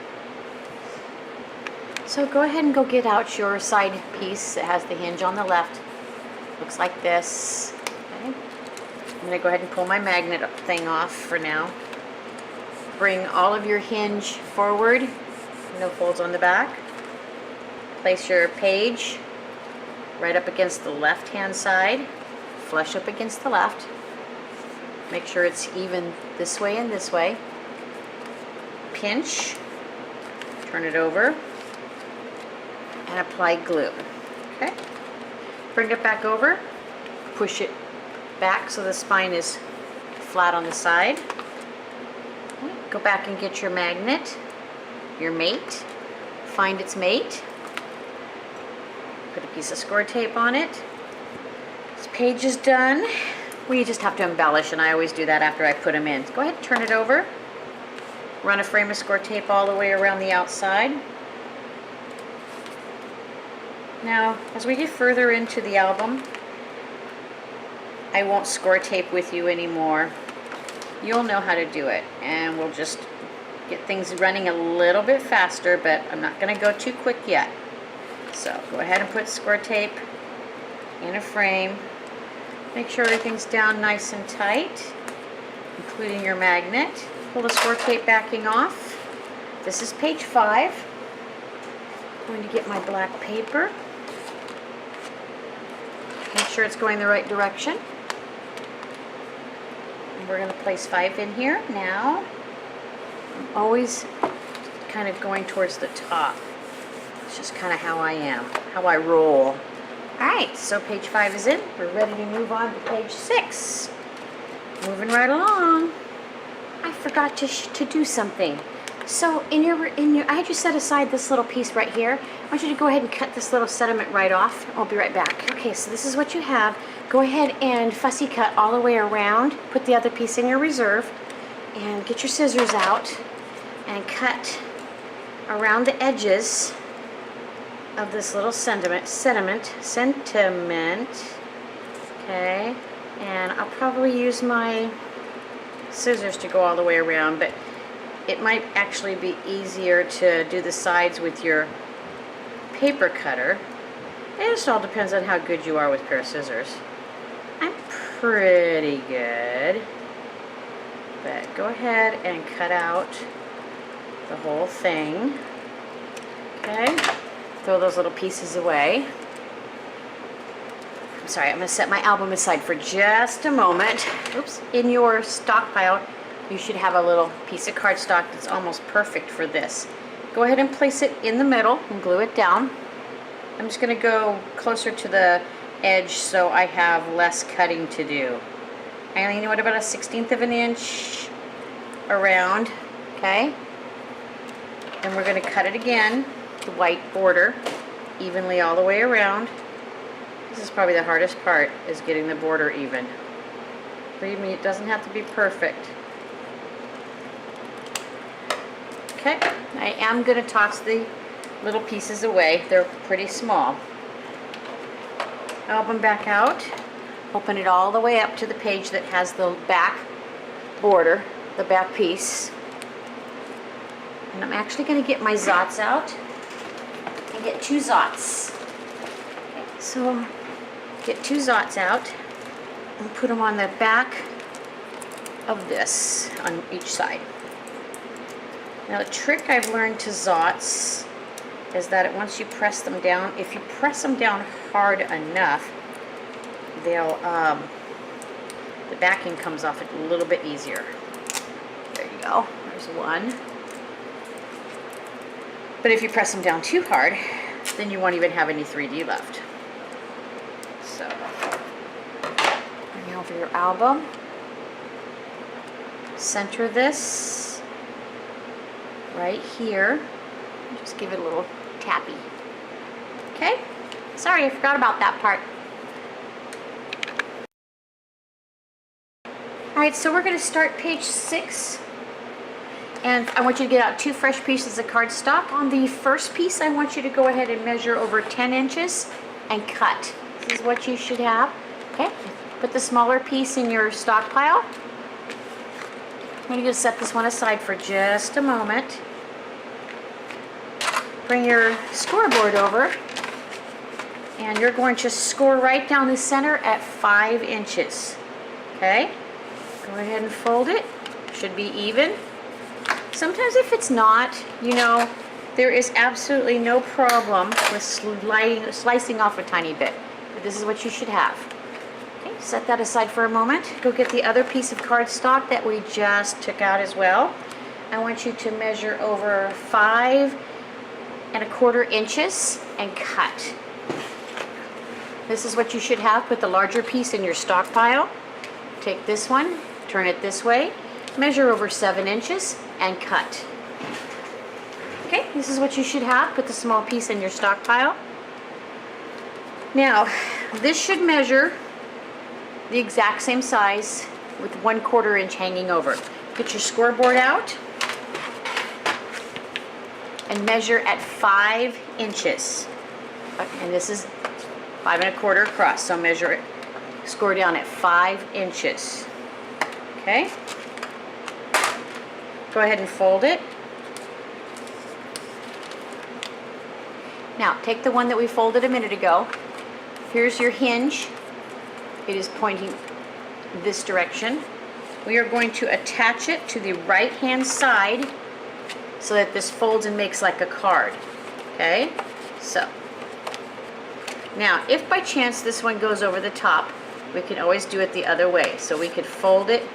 So go ahead and go get out your side piece that has the hinge on the left. Looks like this. Okay. I'm going to go ahead and pull my magnet thing off for now. Bring all of your hinge forward. No folds on the back. Place your page right up against the left hand side. Flush up against the left. Make sure it's even this way and this way. Pinch. Turn it over. And apply glue. Okay. Bring it back over. Push it back so the spine is flat on the side. Okay. Go back and get your magnet, your mate. Find its mate. Put a piece of score tape on it. This page is done. We just have to embellish, and I always do that after I put them in. Go ahead and turn it over. Run a frame of score tape all the way around the outside. Now, as we get further into the album, I won't score tape with you anymore. You'll know how to do it, and we'll just get things running a little bit faster, but I'm not going to go too quick yet. So go ahead and put score tape in a frame. Make sure everything's down nice and tight, including your magnet. Pull the score tape backing off. This is page 5. I'm going to get my black paper. Make sure it's going the right direction. And we're going to place 5 in here. Now, I'm always kind of going towards the top. It's just kind of how I am, how I roll. Alright, so page 5 is in. We're ready to move on to page 6. Moving right along. I forgot to do something. So I had you set aside this little piece right here. I want you to go ahead and cut this little sediment right off. I'll be right back. Okay, so this is what you have. Go ahead and fussy cut all the way around. Put the other piece in your reserve. And get your scissors out. And cut around the edges of this little sentiment. Okay. And I'll probably use my scissors to go all the way around, but it might actually be easier to do the sides with your paper cutter. It just all depends on how good you are with a pair of scissors. I'm pretty good, but go ahead and cut out the whole thing. Okay, throw those little pieces away. I'm sorry, I'm going to set my album aside for just a moment. Oops. In your stockpile, you should have a little piece of cardstock that's almost perfect for this. Go ahead and place it in the middle and glue it down. I'm just going to go closer to the edge so I have less cutting to do. I only know what, about a 1/16 of an inch around, okay? And we're going to cut it again, the white border, evenly all the way around. This is probably the hardest part, is getting the border even. Believe me, it doesn't have to be perfect. Okay, I am going to toss the little pieces away. They're pretty small. Album back out. Open it all the way up to the page that has the back border, the back piece. And I'm actually going to get my Zots out and get 2 zots. Okay, so get 2 zots out and put them on the back of this on each side. Now the trick I've learned to zots is that once you press them down, if you press them down hard enough, they'll the backing comes off a little bit easier. There you go. There's one. But if you press them down too hard, then you won't even have any 3D left. So bring over your album. Center this right here. Just give it a little tappy. Okay? Sorry, I forgot about that part. Alright, so we're going to start page 6. And I want you to get out 2 fresh pieces of cardstock. On the first piece, I want you to go ahead and measure over 10 inches and cut. This is what you should have. Okay? Put the smaller piece in your stockpile. I'm going to set this one aside for just a moment. Bring your scoreboard over, and you're going to score right down the center at 5 inches. Okay? Go ahead and fold it. Should be even. Sometimes if it's not, you know, there is absolutely no problem with slicing off a tiny bit. But this is what you should have. Okay, set that aside for a moment. Go get the other piece of cardstock that we just took out as well. I want you to measure over 5 1/4 inches and cut. This is what you should have. Put the larger piece in your stockpile. Take this one, turn it this way, measure over 7 inches and cut. Okay, this is what you should have. Put the small piece in your stockpile. Now, this should measure the exact same size with 1/4 inch hanging over. Get your scoreboard out and measure at 5 inches. And this is 5 1/4 across, so measure it. Score down at 5 inches. Okay? Go ahead and fold it. Now, take the one that we folded a minute ago. Here's your hinge. It is pointing this direction. We are going to attach it to the right-hand side so that this folds and makes like a card. Okay? So, now, if by chance this one goes over the top, we can always do it the other way. So we could fold it.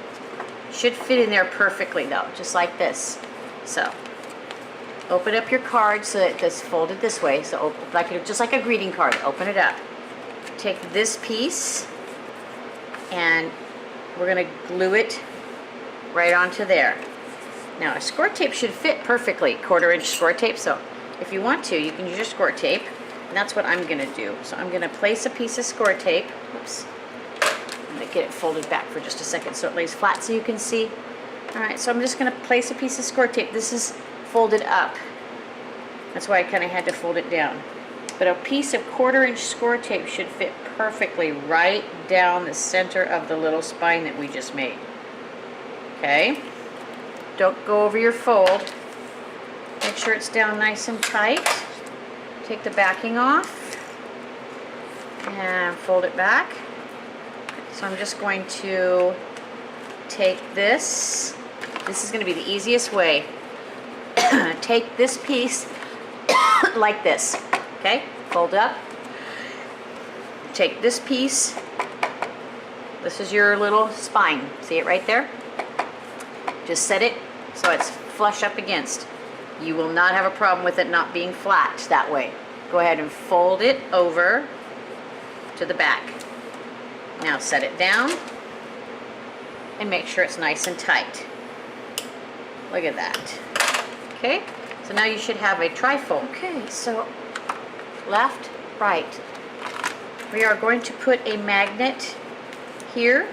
Should fit in there perfectly though, just like this. So, open up your card so that it's folded this way. So, just like a greeting card, open it up. Take this piece and we're going to glue it right onto there. Now, a score tape should fit perfectly, 1/4 inch score tape. So, if you want to, you can use your score tape. And that's what I'm going to do. So, I'm going to place a piece of score tape. Oops. I'm going to get it folded back for just a second so it lays flat so you can see. Alright, so I'm just going to place a piece of score tape. This is folded up. That's why I kind of had to fold it down. But a piece of 1/4 inch score tape should fit perfectly right down the center of the little spine that we just made. Okay? Don't go over your fold. Make sure it's down nice and tight. Take the backing off and fold it back. So I'm just going to take this. This is going to be the easiest way. Take this piece like this. Okay? Fold up. Take this piece. This is your little spine. See it right there? Just set it so it's flush up against. You will not have a problem with it not being flat that way. Go ahead and fold it over to the back. Now set it down and make sure it's nice and tight. Look at that. Okay, so now you should have a trifold. Okay, so left, right. We are going to put a magnet here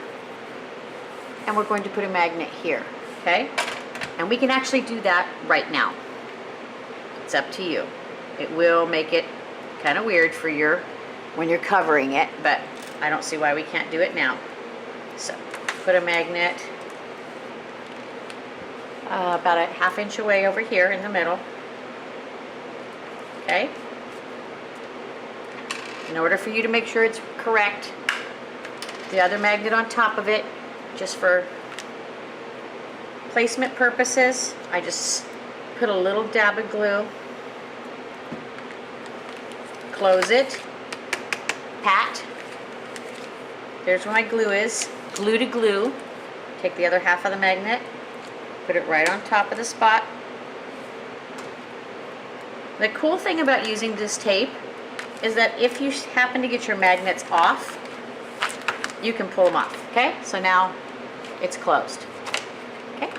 and we're going to put a magnet here. Okay, and we can actually do that right now. It's up to you. It will make it kind of weird for when you're covering it, but I don't see why we can't do it now. So put a magnet about a 1/2 inch away over here in the middle. Okay, in order for you to make sure it's correct, the other magnet on top of it, just for placement purposes, I just put a little dab of glue, close it, pat. There's where my glue is. Glue to glue. Take the other half of the magnet, put it right on top of the spot. The cool thing about using this tape is that if you happen to get your magnets off, you can pull them off, okay? So now it's closed, okay?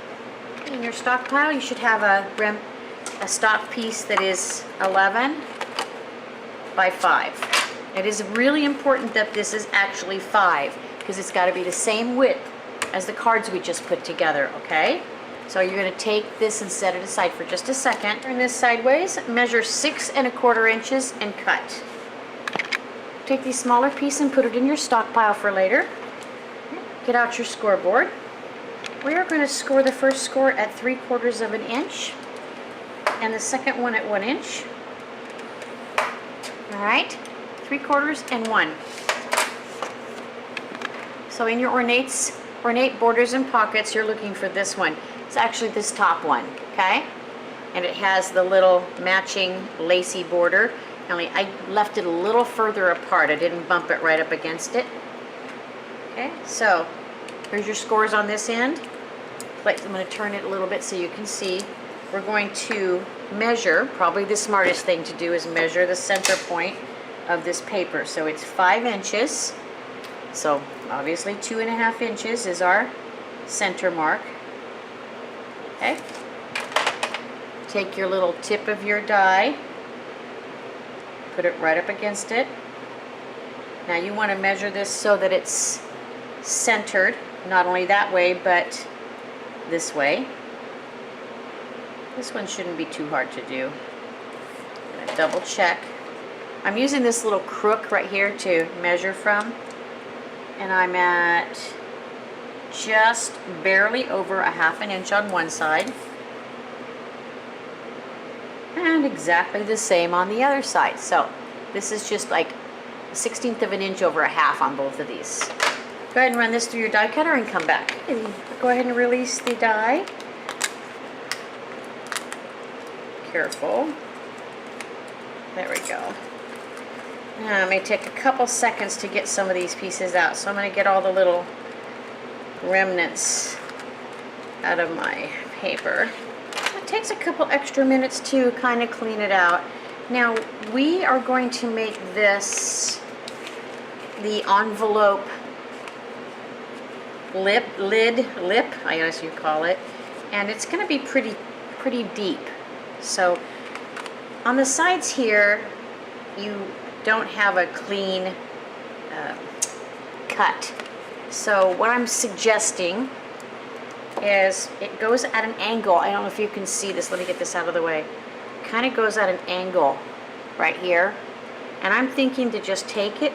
In your stock pile, you should have a stock piece that is 11 by 5. It is really important that this is actually 5 because it's got to be the same width as the cards we just put together, okay? So you're going to take this and set it aside for just a second. Turn this sideways, measure 6 1/4 inches and cut. Take the smaller piece and put it in your stockpile for later. Get out your scoreboard. We are going to score the first score at 3/4 of an inch and the second one at 1 inch. All right, 3/4 and 1. So in your ornate borders and pockets, you're looking for this one. It's actually this top one, okay? And it has the little matching lacy border. Only I left it a little further apart. I didn't bump it right up against it. Okay, so here's your scores on this end. I'm going to turn it a little bit so you can see. We're going to measure, probably the smartest thing to do is measure the center point of this paper. So it's 5 inches. So obviously 2.5 inches is our center mark. Okay. Take your little tip of your die, put it right up against it. Now you want to measure this so that it's centered, not only that way, but this way. This one shouldn't be too hard to do. I'm going to double check. I'm using this little crook right here to measure from, and I'm at just barely over 1/2 inch on one side, and exactly the same on the other side. So this is just like 1/16 of an inch over 1/2 on both of these. Go ahead and run this through your die cutter and come back. Go ahead and release the die. Careful. There we go. Now it may take a couple seconds to get some of these pieces out, so I'm going to get all the little remnants out of my paper. It takes a couple extra minutes to kind of clean it out. Now we are going to make this the envelope lip, I guess you call it, and it's going to be pretty deep. So on the sides here you don't have a clean cut. So what I'm suggesting is it goes at an angle. I don't know if you can see this. Let me get this out of the way. It kind of goes at an angle right here. And I'm thinking to just take it.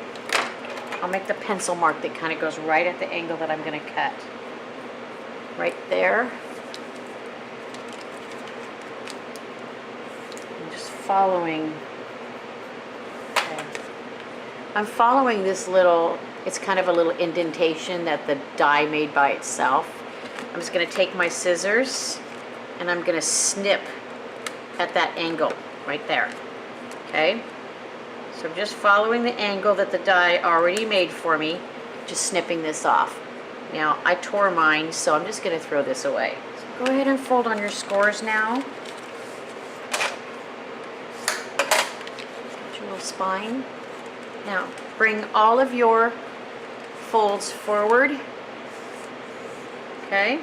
I'll make the pencil mark that kind of goes right at the angle that I'm going to cut. Right there. I'm just following. Okay. I'm following this little, it's kind of a little indentation that the die made by itself. I'm just going to take my scissors and I'm going to snip at that angle right there. Okay? So I'm just following the angle that the die already made for me, just snipping this off. Now I tore mine, so I'm just going to throw this away. So go ahead and fold on your scores now. Get your little spine. Now bring all of your folds forward. Okay?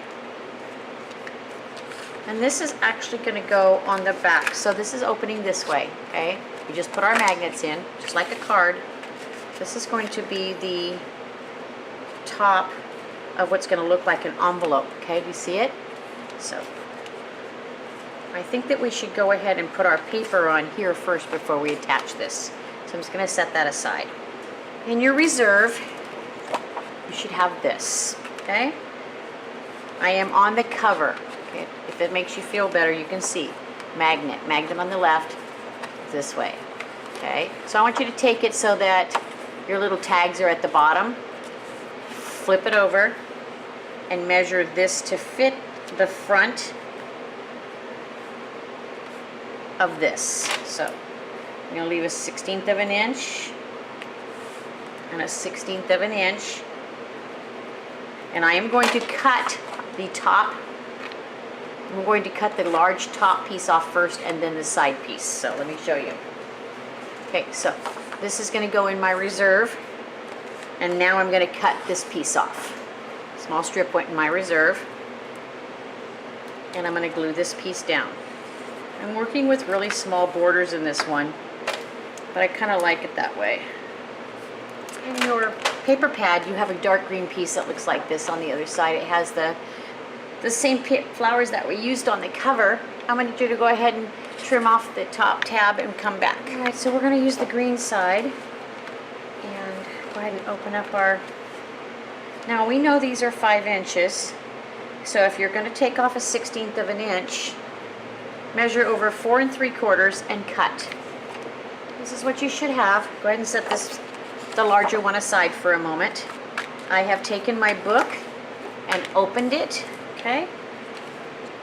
And this is actually going to go on the back. So this is opening this way, okay? We just put our magnets in, just like a card. This is going to be the top of what's going to look like an envelope, okay? Do you see it? So I think that we should go ahead and put our paper on here first before we attach this. So I'm just going to set that aside. In your reserve, you should have this, okay? I am on the cover. Okay? If it makes you feel better, you can see magnet on the left, this way. Okay, so I want you to take it so that your little tags are at the bottom. Flip it over and measure this to fit the front of this. So I'm going to leave a 1/16 of an inch and a 1/16 of an inch. And I am going to cut the top. I'm going to cut the large top piece off first and then the side piece. So let me show you. Okay, so this is going to go in my reserve. And now I'm going to cut this piece off. Small strip went in my reserve. And I'm going to glue this piece down. I'm working with really small borders in this one, but I kind of like it that way. In your paper pad, you have a dark green piece that looks like this on the other side. It has the same flowers that we used on the cover. I'm going to need you to go ahead and trim off the top tab and come back. Alright, so we're going to use the green side and go ahead and open up our... Now we know these are 5 inches, so if you're going to take off a 1/16 of an inch, measure over 4 3/4 and cut. This is what you should have. Go ahead and set the larger one aside for a moment. I have taken my book and opened it. Okay,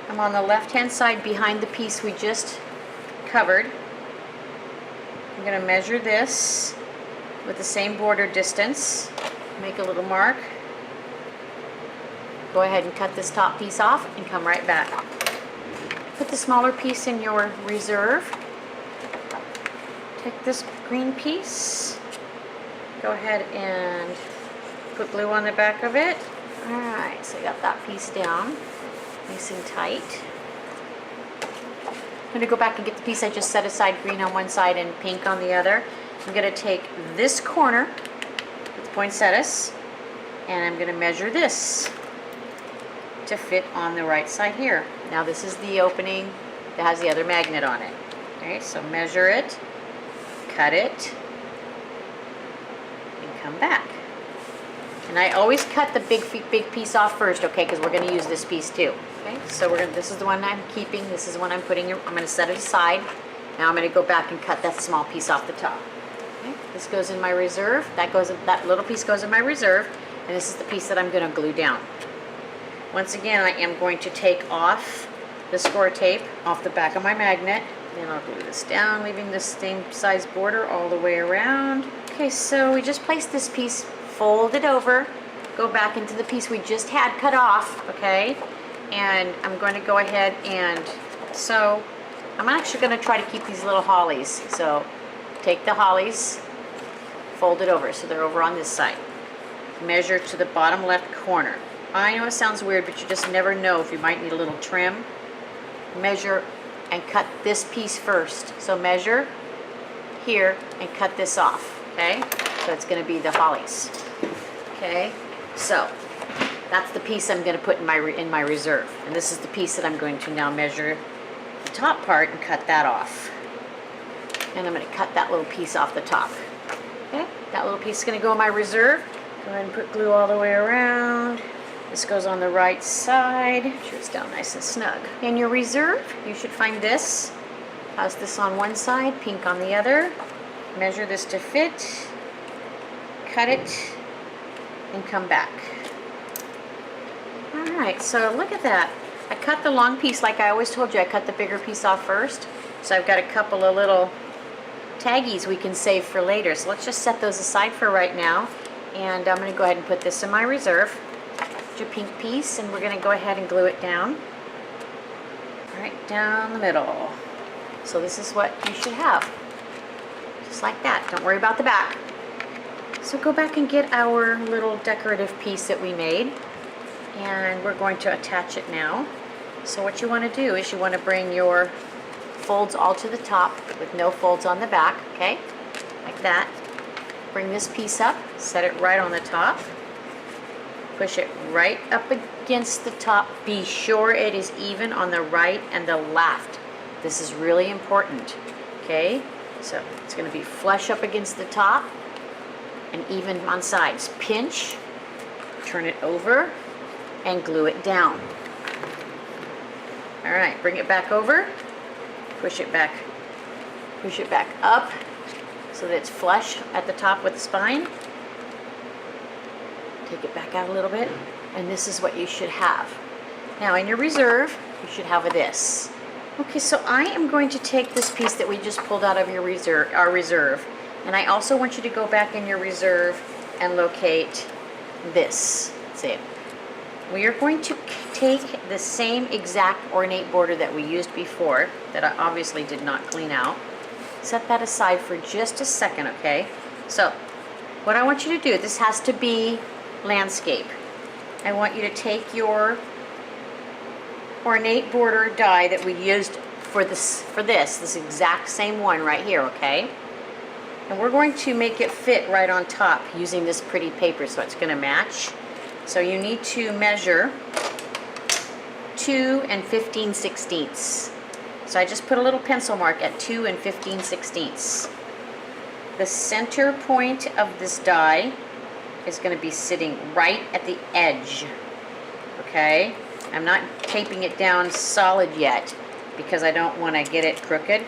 I'm on the left-hand side behind the piece we just covered. I'm going to measure this with the same border distance. Make a little mark. Go ahead and cut this top piece off and come right back. Put the smaller piece in your reserve. Take this green piece. Go ahead and put glue on the back of it. Alright, so I got that piece down, nice and tight. I'm going to go back and get the piece I just set aside, green on one side and pink on the other. I'm going to take this corner with poinsettias and I'm going to measure this to fit on the right side here. Now this is the opening that has the other magnet on it. Okay, so measure it, cut it, and come back. And I always cut the big piece off first, okay, because we're going to use this piece too. Okay, so this is the one I'm keeping, this is the one I'm putting in, I'm going to set it aside. Now I'm going to go back and cut that small piece off the top. Okay, this goes in my reserve, that little piece goes in my reserve, and this is the piece that I'm going to glue down. Once again, I am going to take off the score tape off the back of my magnet, and I'll glue this down, leaving the same size border all the way around. Okay, so we just placed this piece, fold it over, go back into the piece we just had cut off, okay? And I'm going to go ahead and sew. I'm actually going to try to keep these little hollies. So take the hollies, fold it over so they're over on this side. Measure to the bottom left corner. I know it sounds weird, but you just never know if you might need a little trim. Measure and cut this piece first. So measure here and cut this off, okay? So it's going to be the hollies. Okay, so that's the piece I'm going to put in my reserve, and this is the piece that I'm going to now measure the top part and cut that off. And I'm going to cut that little piece off the top. Okay, that little piece is going to go in my reserve. Go ahead and put glue all the way around. This goes on the right side. Make sure it's down nice and snug. In your reserve, you should find this. Has this on one side, pink on the other. Measure this to fit. Cut it. And come back. Alright, so look at that. I cut the long piece like I always told you. I cut the bigger piece off first. So I've got a couple of little taggies we can save for later. So let's just set those aside for right now. And I'm going to go ahead and put this in my reserve. Your pink piece, and we're going to go ahead and glue it down. Right down the middle. So this is what you should have. Just like that. Don't worry about the back. So go back and get our little decorative piece that we made, and we're going to attach it now. So what you want to do is you want to bring your folds all to the top with no folds on the back, okay? Like that. Bring this piece up, set it right on the top. Push it right up against the top. Be sure it is even on the right and the left. This is really important, okay? So it's going to be flush up against the top and even on sides. Pinch, turn it over, and glue it down. All right, bring it back over, push it back up, so that it's flush at the top with the spine. Take it back out a little bit, and this is what you should have. Now in your reserve, you should have this. Okay, so I am going to take this piece that we just pulled out of your reserve, our reserve, and I also want you to go back in your reserve and locate this. See, we are going to take the same exact ornate border that we used before, that I obviously did not clean out. Set that aside for just a second, okay? So, what I want you to do, this has to be landscape. I want you to take your ornate border die that we used for this exact same one right here, okay? And we're going to make it fit right on top using this pretty paper so it's going to match. So you need to measure 2 15/16. So I just put a little pencil mark at 2 15/16. The center point of this die is going to be sitting right at the edge, okay? I'm not taping it down solid yet because I don't want to get it crooked.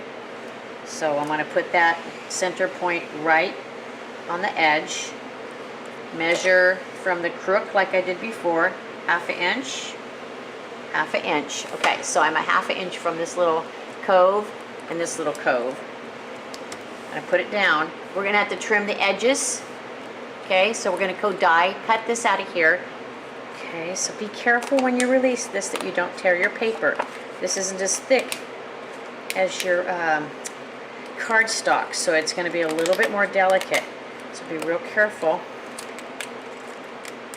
So I'm going to put that center point right on the edge. Measure from the crook like I did before, 1/2 inch, 1/2 inch. Okay, so I'm a 1/2 inch from this little cove and this little cove. I'm going to put it down. We're going to have to trim the edges. Okay, so we're going to go die cut this out of here. Okay, so be careful when you release this that you don't tear your paper. This isn't as thick as your cardstock, so it's going to be a little bit more delicate. So be real careful.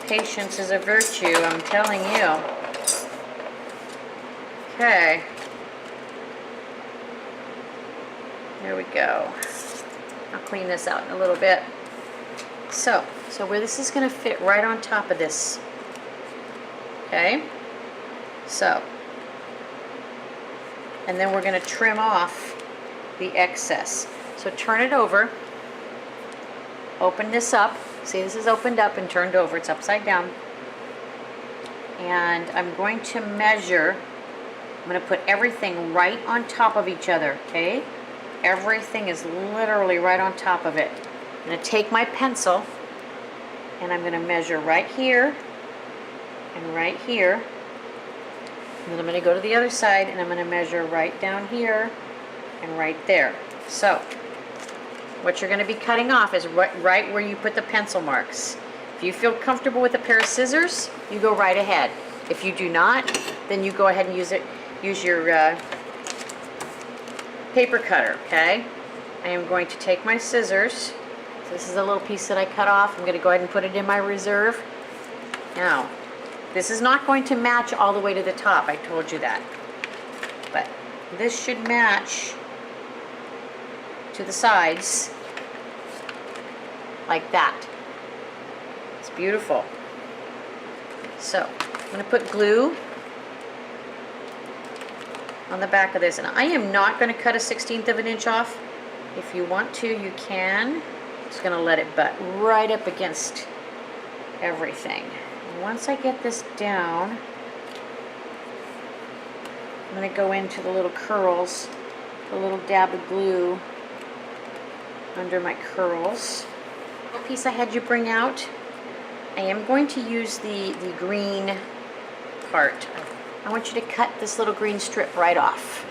Patience is a virtue, I'm telling you. Okay. There we go. I'll clean this out in a little bit. So where this is going to fit right on top of this. Okay? So, and then we're going to trim off the excess. So turn it over. Open this up. See, this is opened up and turned over. It's upside down. And I'm going to measure. I'm going to put everything right on top of each other, okay? Everything is literally right on top of it. I'm going to take my pencil and I'm going to measure right here and right here. And then I'm going to go to the other side and I'm going to measure right down here and right there. So, what you're going to be cutting off is right where you put the pencil marks. If you feel comfortable with a pair of scissors, you go right ahead. If you do not, then you go ahead and use your paper cutter, okay? I am going to take my scissors. So this is a little piece that I cut off. I'm going to go ahead and put it in my reserve. Now, this is not going to match all the way to the top. I told you that. But this should match to the sides like that. It's beautiful. So, I'm going to put glue on the back of this. And I am not going to cut a 1/16 of an inch off. If you want to, you can. Just going to let it butt right up against everything. And once I get this down, I'm going to go into the little curls, a little dab of glue under my curls. The piece I had you bring out, I am going to use the green part. I want you to cut this little green strip right off.